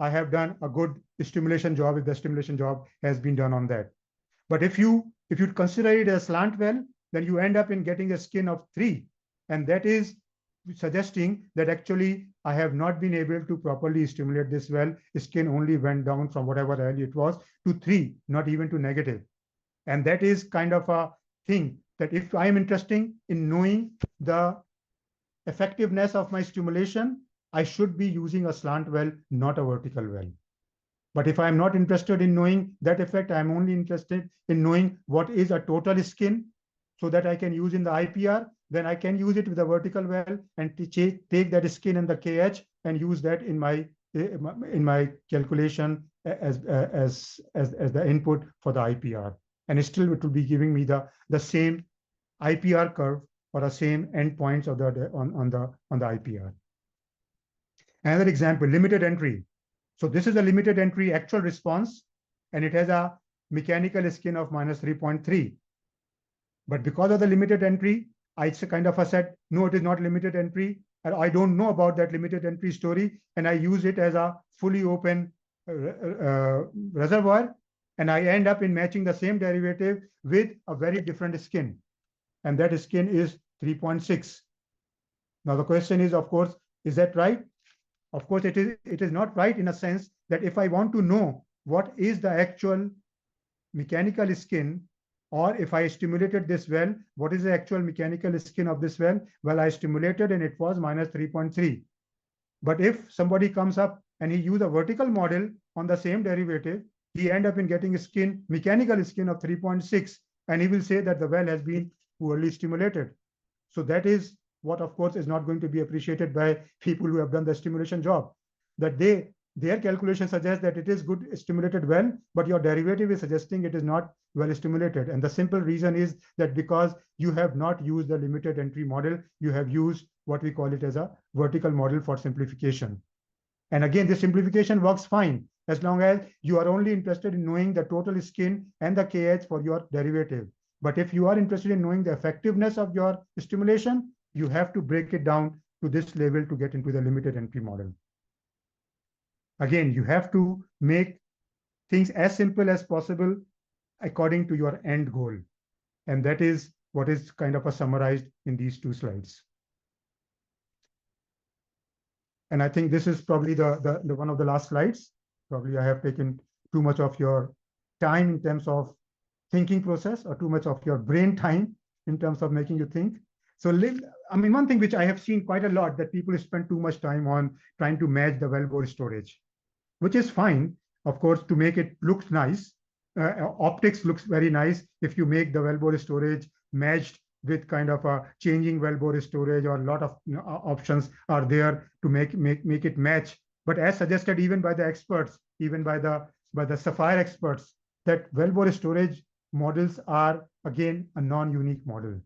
I have done a good stimulation job if the stimulation job has been done on that. But if you consider it as slant well, then you end up in getting a skin of 3. And that is suggesting that actually I have not been able to properly stimulate this well. Skin only went down from whatever value it was to 3, not even to negative. And that is kind of a thing that if I am interested in knowing the effectiveness of my stimulation, I should be using a slant well, not a vertical well. But if I'm not interested in knowing that effect, I'm only interested in knowing what is a total skin so that I can use in the IPR, then I can use it with a vertical well and take that skin and the KH and use that in my calculation as the input for the IPR. And still it will be giving me the same IPR curve or the same endpoints of on the IPR. Another example, limited entry. So this is a limited entry actual response, and it has a mechanical skin of minus 3.3. But because of the limited entry, I kind of said, no, it is not limited entry. And I don't know about that limited entry story. And I use it as a fully open reservoir. And I end up in matching the same derivative with a very different skin. And that skin is 3.6. Now the question is, of course, is that right? Of course, it is not right in a sense that if I want to know what is the actual mechanical skin, Or if I stimulated this well, what is the actual mechanical skin of this well? Well, I stimulated and it was minus 3.3. But if somebody comes up and he use a vertical model on the same derivative, he end up in getting a skin, mechanical skin of 3.6, and he will say that the well has been poorly stimulated. So that is what, of course, is not going to be appreciated by people who have done the stimulation job. That their calculation suggests that it is good stimulated well, but your derivative is suggesting it is not well stimulated. And the simple reason is that because you have not used the limited entry model, you have used what we call it as a vertical model for simplification. And again, this simplification works fine as long as you are only interested in knowing the total skin and the KH for your derivative. But if you are interested in knowing the effectiveness of your stimulation, you have to break it down to this level to get into the limited entry model. Again, you have to make things as simple as possible according to your end goal. And that is what is kind of summarized in these two slides. And I think this is probably the one of the last slides. Probably I have taken too much of your time in terms of thinking process, or too much of your brain time in terms of making you think. So, I mean, one thing which I have seen quite a lot, that people spend too much time on trying to match the wellbore storage, which is fine, of course, to make it look nice. Optics looks very nice if you make the wellbore storage matched with kind of a changing wellbore storage, or a lot of options are there to make it match. But as suggested even by the experts, even by the Sapphire experts, that wellbore storage models are again a non-unique model.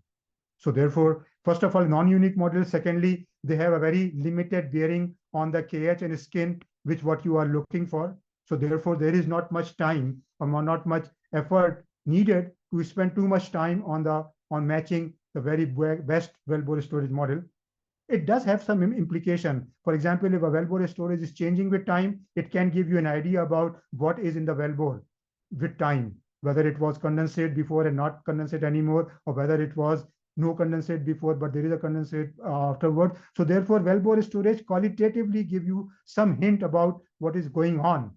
So therefore, first of all, non-unique models. Secondly, they have a very limited bearing on the KH and skin, which what you are looking for. So therefore, there is not much time or not much effort needed to spend too much time on matching the very best wellbore storage model. It does have some implication. For example, if a wellbore storage is changing with time, it can give you an idea about what is in the wellbore with time, whether it was condensate before and not condensate anymore, or whether it was no condensate before, but there is a condensate afterward. So therefore, wellbore storage qualitatively give you some hint about what is going on.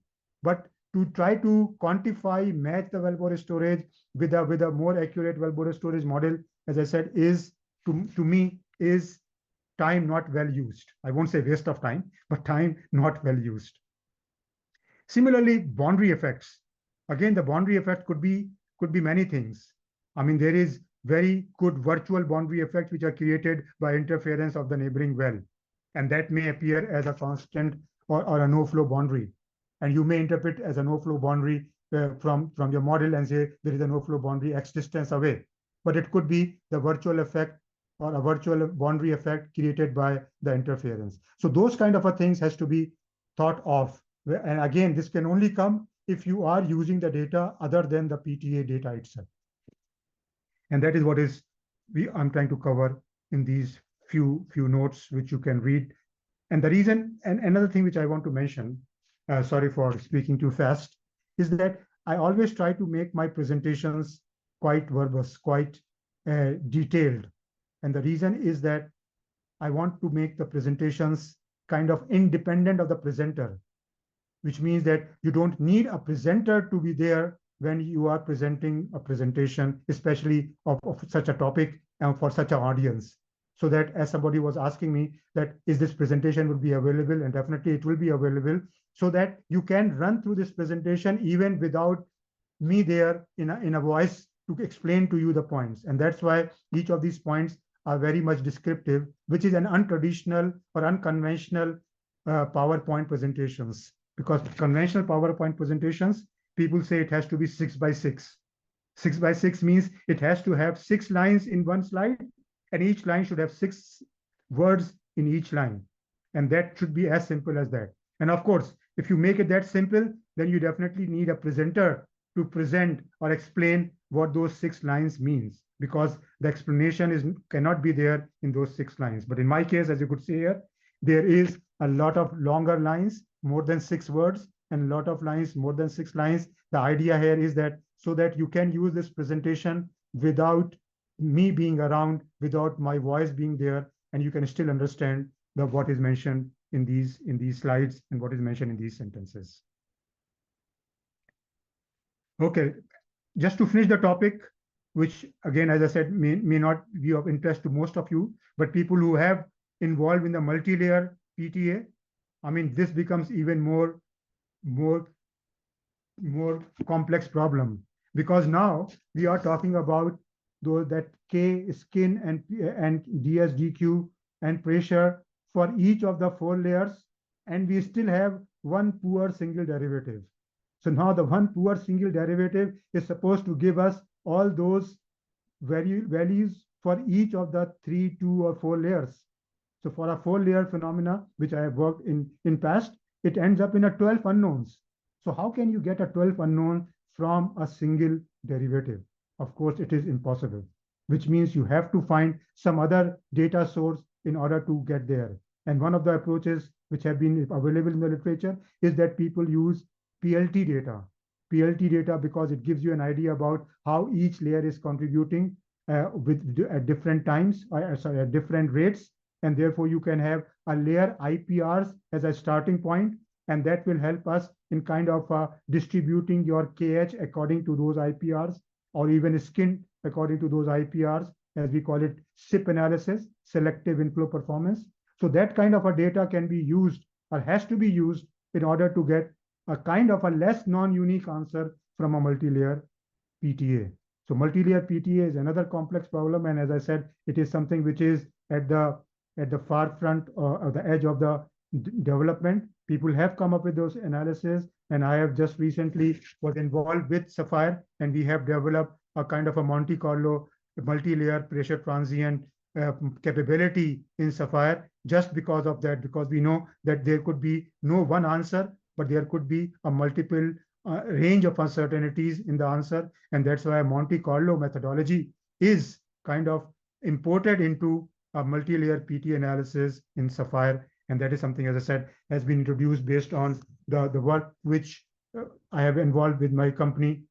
But to try to quantify, match the wellbore storage with a more accurate wellbore storage model, as I said, is to me is time not well used. I won't say waste of time, but time not well used. Similarly, boundary effects. Again, the boundary effect could be many things. I mean, there is very good virtual boundary effects which are created by interference of the neighboring well, and that may appear as a constant or a no-flow boundary. And you may interpret as a no-flow boundary from your model and say there is a no-flow boundary X distance away. But it could be the virtual effect or a virtual boundary effect created by the interference. So those kind of things has to be thought of. And again, this can only come if you are using the data other than the PTA data itself. And that is what I'm trying to cover in these few notes, which you can read. And the reason, and another thing which I want to mention, sorry for speaking too fast, is that I always try to make my presentations quite verbose, quite detailed. And the reason is that I want to make the presentations kind of independent of the presenter, which means that you don't need a presenter to be there when you are presenting a presentation, especially of such a topic and for such an audience. So that, as somebody was asking me, that is this presentation will be available, and definitely it will be available, so that you can run through this presentation even without me there in a voice to explain to you the points. And that's why each of these points are very much descriptive, which is an untraditional or unconventional PowerPoint presentations. Because conventional PowerPoint presentations, people say it has to be 6x6. 6x6 means it has to have 6 lines in one slide, and each line should have 6 words in each line. And that should be as simple as that. And of course, if you make it that simple, then you definitely need a presenter to present or explain what those 6 lines means, because the explanation cannot be there in those 6 lines. But in my case, as you could see here, there is a lot of longer lines, more than 6 words, and a lot of lines, more than 6 lines. The idea here is that so that you can use this presentation without me being around, without my voice being there, and you can still understand what is mentioned in these slides and what is mentioned in these sentences. Okay, just to finish the topic, which again, as I said, may not be of interest to most of you, but people who have involved in the multi-layer PTA, I mean, this becomes even more more complex problem, because now we are talking about those that K skin and DSDQ and pressure for each of the four layers, and we still have one poor single derivative. So now the one poor single derivative is supposed to give us all those values for each of the 3, 2, or 4 layers. So for a 4-layer phenomena, which I have worked in past, it ends up in a 12 unknowns. So how can you get a 12 unknown from a single derivative? Of course, it is impossible, which means you have to find some other data source in order to get there. And one of the approaches which have been available in the literature is that people use PLT data. PLT data because it gives you an idea about how each layer is contributing at different times, sorry, at different rates, and therefore you can have a layer IPRs as a starting point, and that will help us in kind of distributing your KH according to those IPRs, or even skin according to those IPRs, as we call it SIP analysis, selective inflow performance. So that kind of a data can be used or has to be used in order to get a kind of a less non-unique answer from a multi-layer PTA. So multi-layer PTA is another complex problem, and as I said, it is something which is at the far front or the edge of the development. People have come up with those analyses, and I have just recently was involved with Sapphire, and we have developed a kind of a Monte Carlo multi-layer pressure transient capability in Sapphire just because of that, because we know that there could be no one answer, but there could be a multiple range of uncertainties in the answer. And that's why Monte Carlo methodology is kind of imported into a multi-layer PT analysis in Sapphire. And that is something, as I said, has been introduced based on the work which I have involved with my company,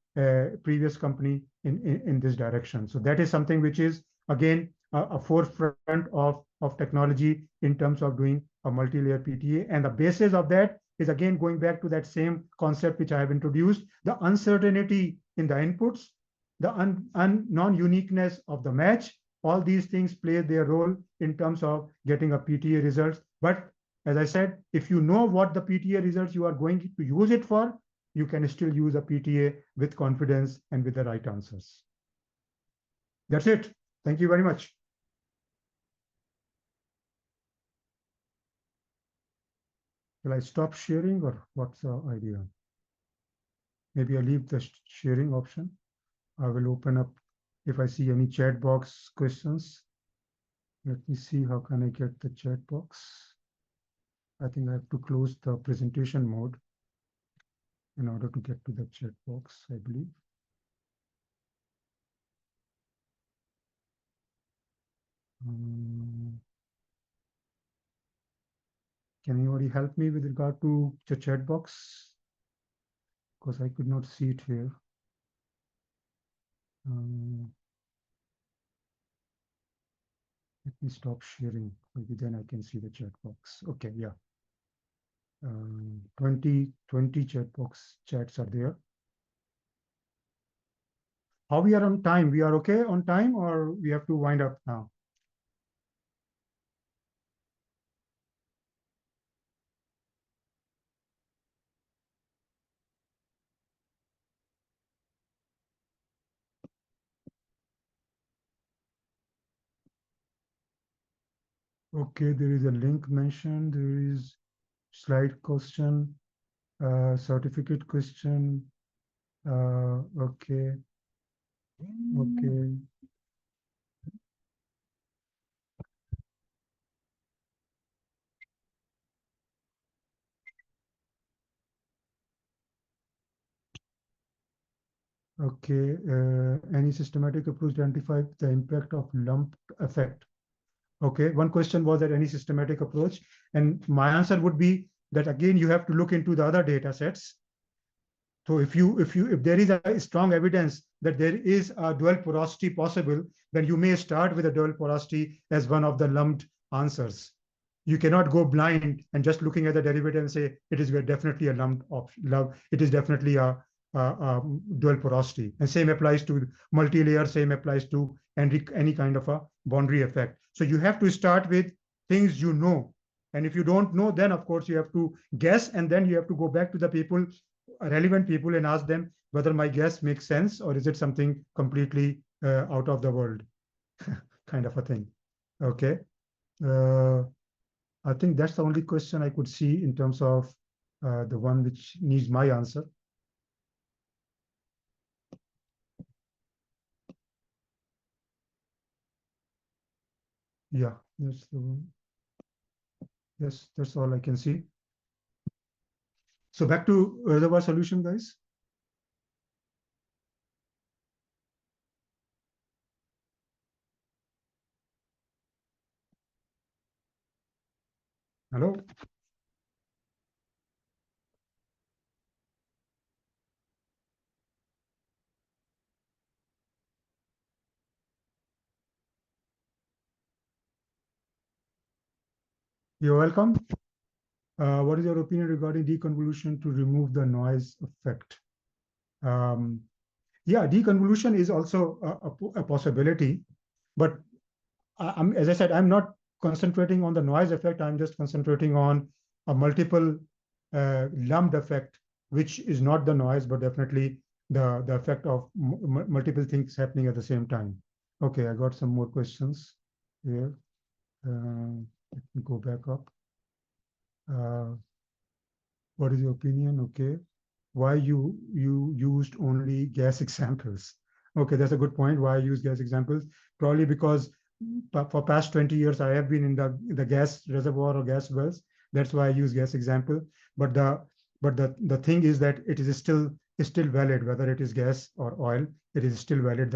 previous company in this direction. So that is something which is, again, a forefront of technology in terms of doing a multi-layer PTA. And the basis of that is, again, going back to that same concept which I have introduced, the uncertainty in the inputs, the non-uniqueness of the match. All these things play their role in terms of getting a PTA results. But as I said, if you know what the PTA results you are going to use it for, you can still use a PTA with confidence and with the right answers. That's it. Thank you very much. Will I stop sharing, or what's the idea? Maybe I leave the sharing option. I will open up if I see any chat box questions. Let me see, how can I get the chat box? I think I have to close the presentation mode in order to get to the chat box, I believe. Can anybody help me with regard to the chat box? Because I could not see it here. Let me stop sharing. Maybe then I can see the chat box. Okay, yeah. 20 chat box chats are there. How we are on time? We are okay on time, or we have to wind up now? Okay, there is a link mentioned. There is slide question, certificate question. Okay. Okay. Okay. Any systematic approach to identify the impact of lump effect? Okay. One question was that any systematic approach, and my answer would be that again you have to look into the other data sets. So if there is a strong evidence that there is a dual porosity possible, then you may start with a dual porosity as one of the lumped answers. You cannot go blind and just looking at the derivative and say it is definitely a lumped option. It is definitely a dual porosity. And same applies to multi-layer, same applies to any kind of a boundary effect. So you have to start with things you know. And if you don't know, then of course you have to guess, and then you have to go back to the people, relevant people, and ask them whether my guess makes sense or is it something completely out of the world kind of a thing. Okay. I think that's the only question I could see in terms of the one which needs my answer. Yeah, that's the one. Yes, that's all I can see. So back to reservoir solution, guys. Hello. You're welcome. What is your opinion regarding deconvolution to remove the noise effect? Yeah, deconvolution is also a possibility, but as I said, I'm not concentrating on the noise effect. I'm just concentrating on a multiple lumped effect, which is not the noise, but definitely the effect of multiple things happening at the same time. Okay, I got some more questions here. Let me go back up. What is your opinion? Okay. Why you used only gas examples? Okay, that's a good point. Why I use gas examples? Probably because for past 20 years I have been in the gas reservoir or gas wells. That's why I use gas example. But the thing is that it is still valid, whether it is gas or oil. It is still valid.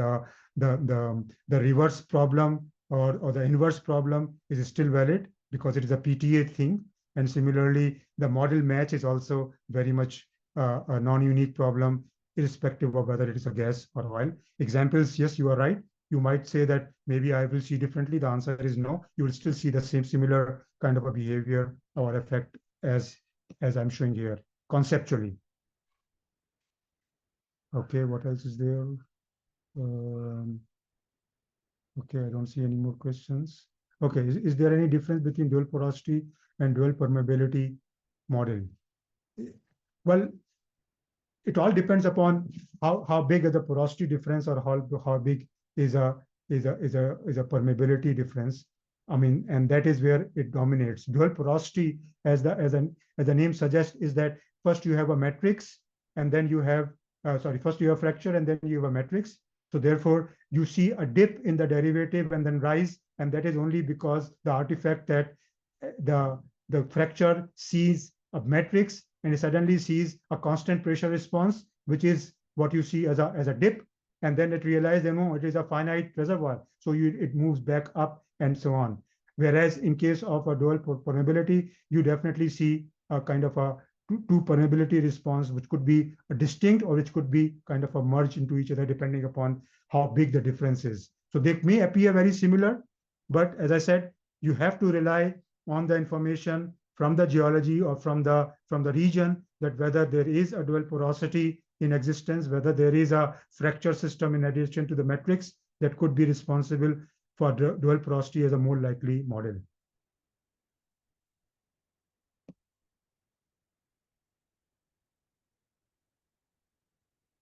The reverse problem or the inverse problem is still valid because it is a PTA thing. And similarly, the model match is also very much a non-unique problem, irrespective of whether it is a gas or oil. Examples, yes, you are right. You might say that maybe I will see differently. The answer is no. You will still see the same similar kind of a behavior or effect as I'm showing here conceptually. Okay, what else is there? Okay, I don't see any more questions. Okay, is there any difference between dual porosity and dual permeability model? Well, it all depends upon how big is the porosity difference or how big is a permeability difference. I mean, and that is where it dominates. Dual porosity, as the name suggests, is that first you have a matrix, and then you have first you have fracture, and then you have a matrix. So therefore, you see a dip in the derivative and then rise, and that is only because the artifact that the fracture sees a matrix and it suddenly sees a constant pressure response, which is what you see as a dip, and then it realizes, it is a finite reservoir, so it moves back up and so on. Whereas in case of a dual permeability, you definitely see a kind of a two permeability response, which could be a distinct or which could be kind of a merge into each other, depending upon how big the difference is. So they may appear very similar, but as I said, you have to rely on the information from the geology or from the region, that whether there is a dual porosity in existence, whether there is a fracture system in addition to the matrix that could be responsible for dual porosity as a more likely model.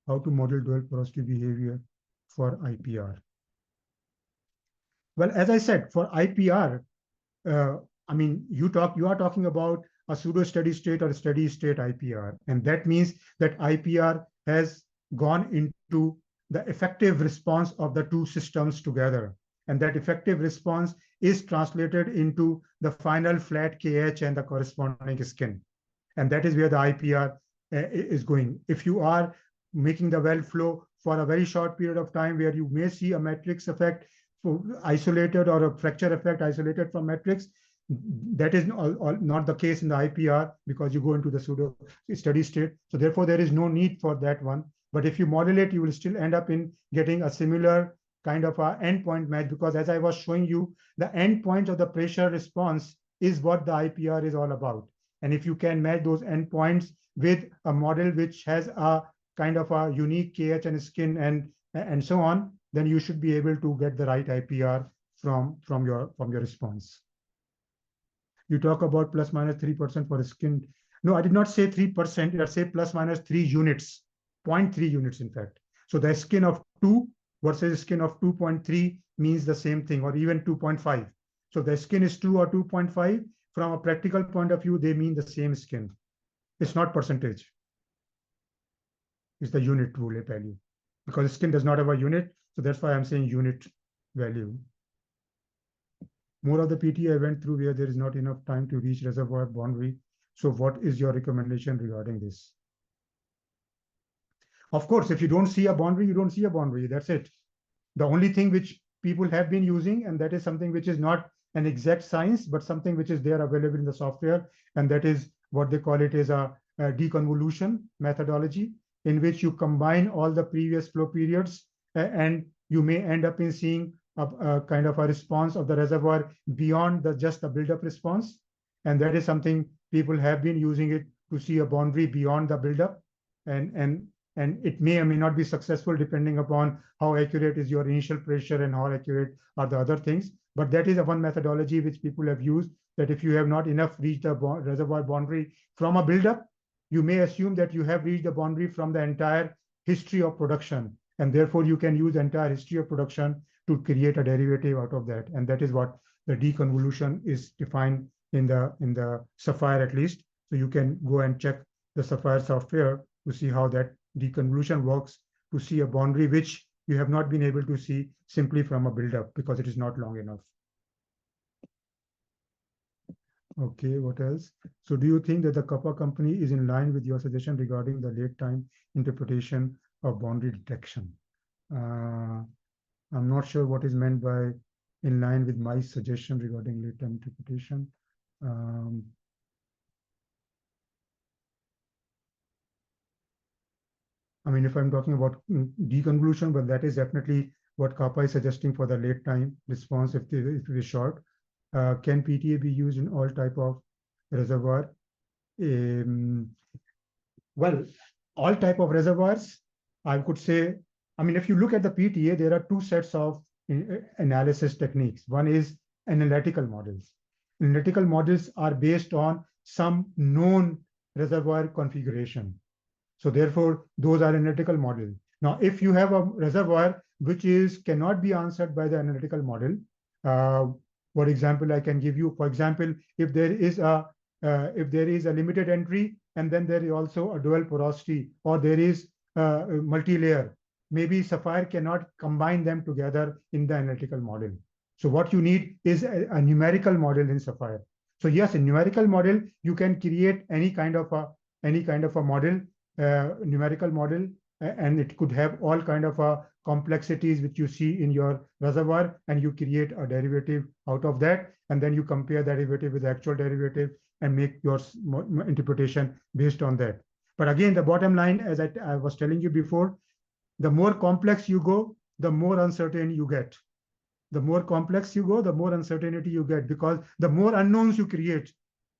How to model dual porosity behavior for IPR? Well, as I said, for IPR, I mean, you are talking about a pseudo steady state or steady state IPR. And that means that IPR has gone into the effective response of the two systems together. And that effective response is translated into the final flat KH and the corresponding skin. And that is where the IPR is going. If you are making the well flow for a very short period of time where you may see a matrix effect isolated or a fracture effect isolated from matrix, that is not the case in the IPR because you go into the pseudo steady state. So therefore, there is no need for that one. But if you model it, you will still end up in getting a similar kind of a endpoint match, because as I was showing you, the endpoints of the pressure response is what the IPR is all about. And if you can match those endpoints with a model which has a kind of a unique KH and skin and so on, then you should be able to get the right IPR from your response. You talk about plus minus 3% for skin. No, I did not say 3%. I say plus minus 3 units, 0.3 units, in fact. So the skin of 2 versus skin of 2.3 means the same thing, or even 2.5. So the skin is 2 or 2.5. From a practical point of view, they mean the same skin. It's not percentage. It's the unit rule value. Because skin does not have a unit, so that's why I'm saying unit value. More of the PTA I went through where there is not enough time to reach reservoir boundary. So what is your recommendation regarding this? Of course, if you don't see a boundary, you don't see a boundary. That's it. The only thing which people have been using, and that is something which is not an exact science, but something which is there available in the software, and that is what they call it is a deconvolution methodology, in which you combine all the previous flow periods, and you may end up in seeing a kind of a response of the reservoir beyond just the buildup response. And that is something people have been using it to see a boundary beyond the buildup. And it may or may not be successful depending upon how accurate is your initial pressure and how accurate are the other things. But that is one methodology which people have used, that if you have not enough reached the reservoir boundary from a buildup, you may assume that you have reached the boundary from the entire history of production. And therefore, you can use the entire history of production to create a derivative out of that. And that is what the deconvolution is defined in the Sapphire, at least. So you can go and check the Sapphire software to see how that deconvolution works, to see a boundary which you have not been able to see simply from a buildup because it is not long enough. Okay, what else? So do you think that the Kappa company is in line with your suggestion regarding the late time interpretation of boundary detection? I'm not sure what is meant by in line with my suggestion regarding late time interpretation. I mean, if I'm talking about deconvolution, but that is definitely what Kappa is suggesting for the late time response if it is short. Can PTA be used in all type of reservoir? Well, all type of reservoirs, I could say, I mean, if you look at the PTA, there are two sets of analysis techniques. One is analytical models. Analytical models are based on some known reservoir configuration. So therefore, those are analytical model. Now, if you have a reservoir which cannot be answered by the analytical model, for example, I can give you, for example, if there is a limited entry and then there is also a dual porosity, or there is multi-layer, maybe Sapphire cannot combine them together in the analytical model. So what you need is a numerical model in Sapphire. So yes, in numerical model, you can create any kind of a model, numerical model, and it could have all kind of complexities which you see in your reservoir, and you create a derivative out of that, and then you compare derivative with the actual derivative and make your interpretation based on that. But again, the bottom line, as I was telling you before, the more complex you go, the more uncertain you get. The more complex you go, the more uncertainty you get, because the more unknowns you create,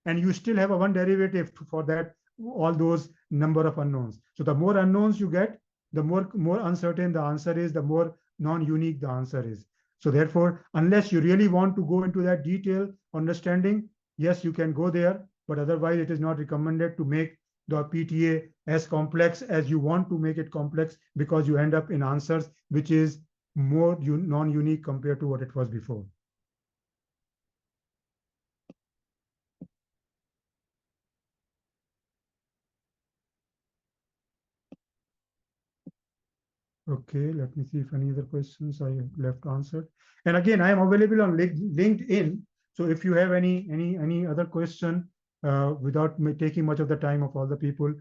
and you still have a one derivative for that, all those number of unknowns. So the more unknowns you get, the more uncertain the answer is, the more non-unique the answer is. So therefore, unless you really want to go into that detail understanding, yes, you can go there, but otherwise it is not recommended to make the PTA as complex as you want to make it complex, because you end up in answers which is more non-unique compared to what it was before. Okay, let me see if any other questions I left answered. And again, I am available on LinkedIn. So if you have any other question, without taking much of the time of all the people,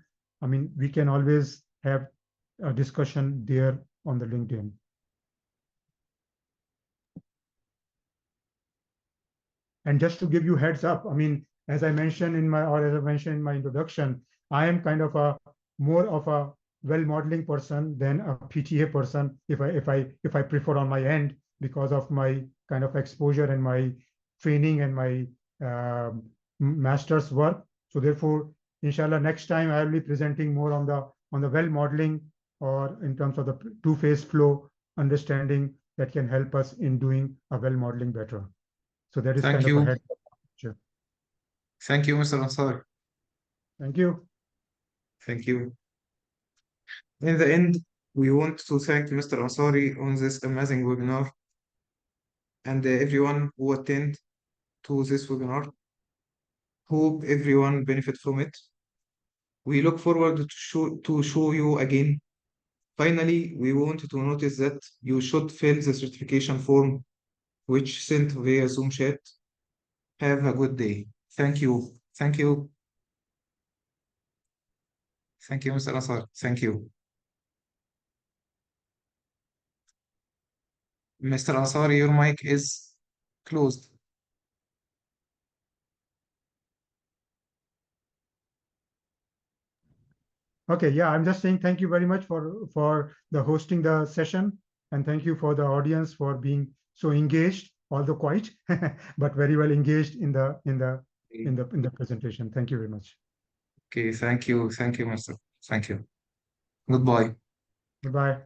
I mean, we can always have a discussion there on the LinkedIn. And just to give you heads up, I mean, as I mentioned in my introduction, I am kind of more of a well modeling person than a PTA person, if I prefer on my end, because of my kind of exposure and my training and my master's work. So therefore, inshallah, next time I will be presenting more on on the well modeling or in terms of the two-phase flow understanding that can help us in doing a well modeling better. So that is Thank kind of a you. head. Sure. Thank you, Mr. Ansari. Thank you. Thank you. In the end, we want to thank Mr. Ansari on this amazing webinar and everyone who attend to this webinar. Hope everyone benefit from it. We look forward to show you again. Finally, we want to notice that you should fill the certification form which sent via Zoom chat. Have a good day. Thank you. Thank you. Thank you, Mr. Ansari. Thank you. Mr. Ansari, your mic is closed. Okay, yeah, I'm just saying thank you very much for the hosting the session, and thank you for the audience for being so engaged, although quiet, but very well engaged in the presentation. Thank you very much. Okay, thank you. Thank you, Mr. Thank you. Goodbye. Goodbye.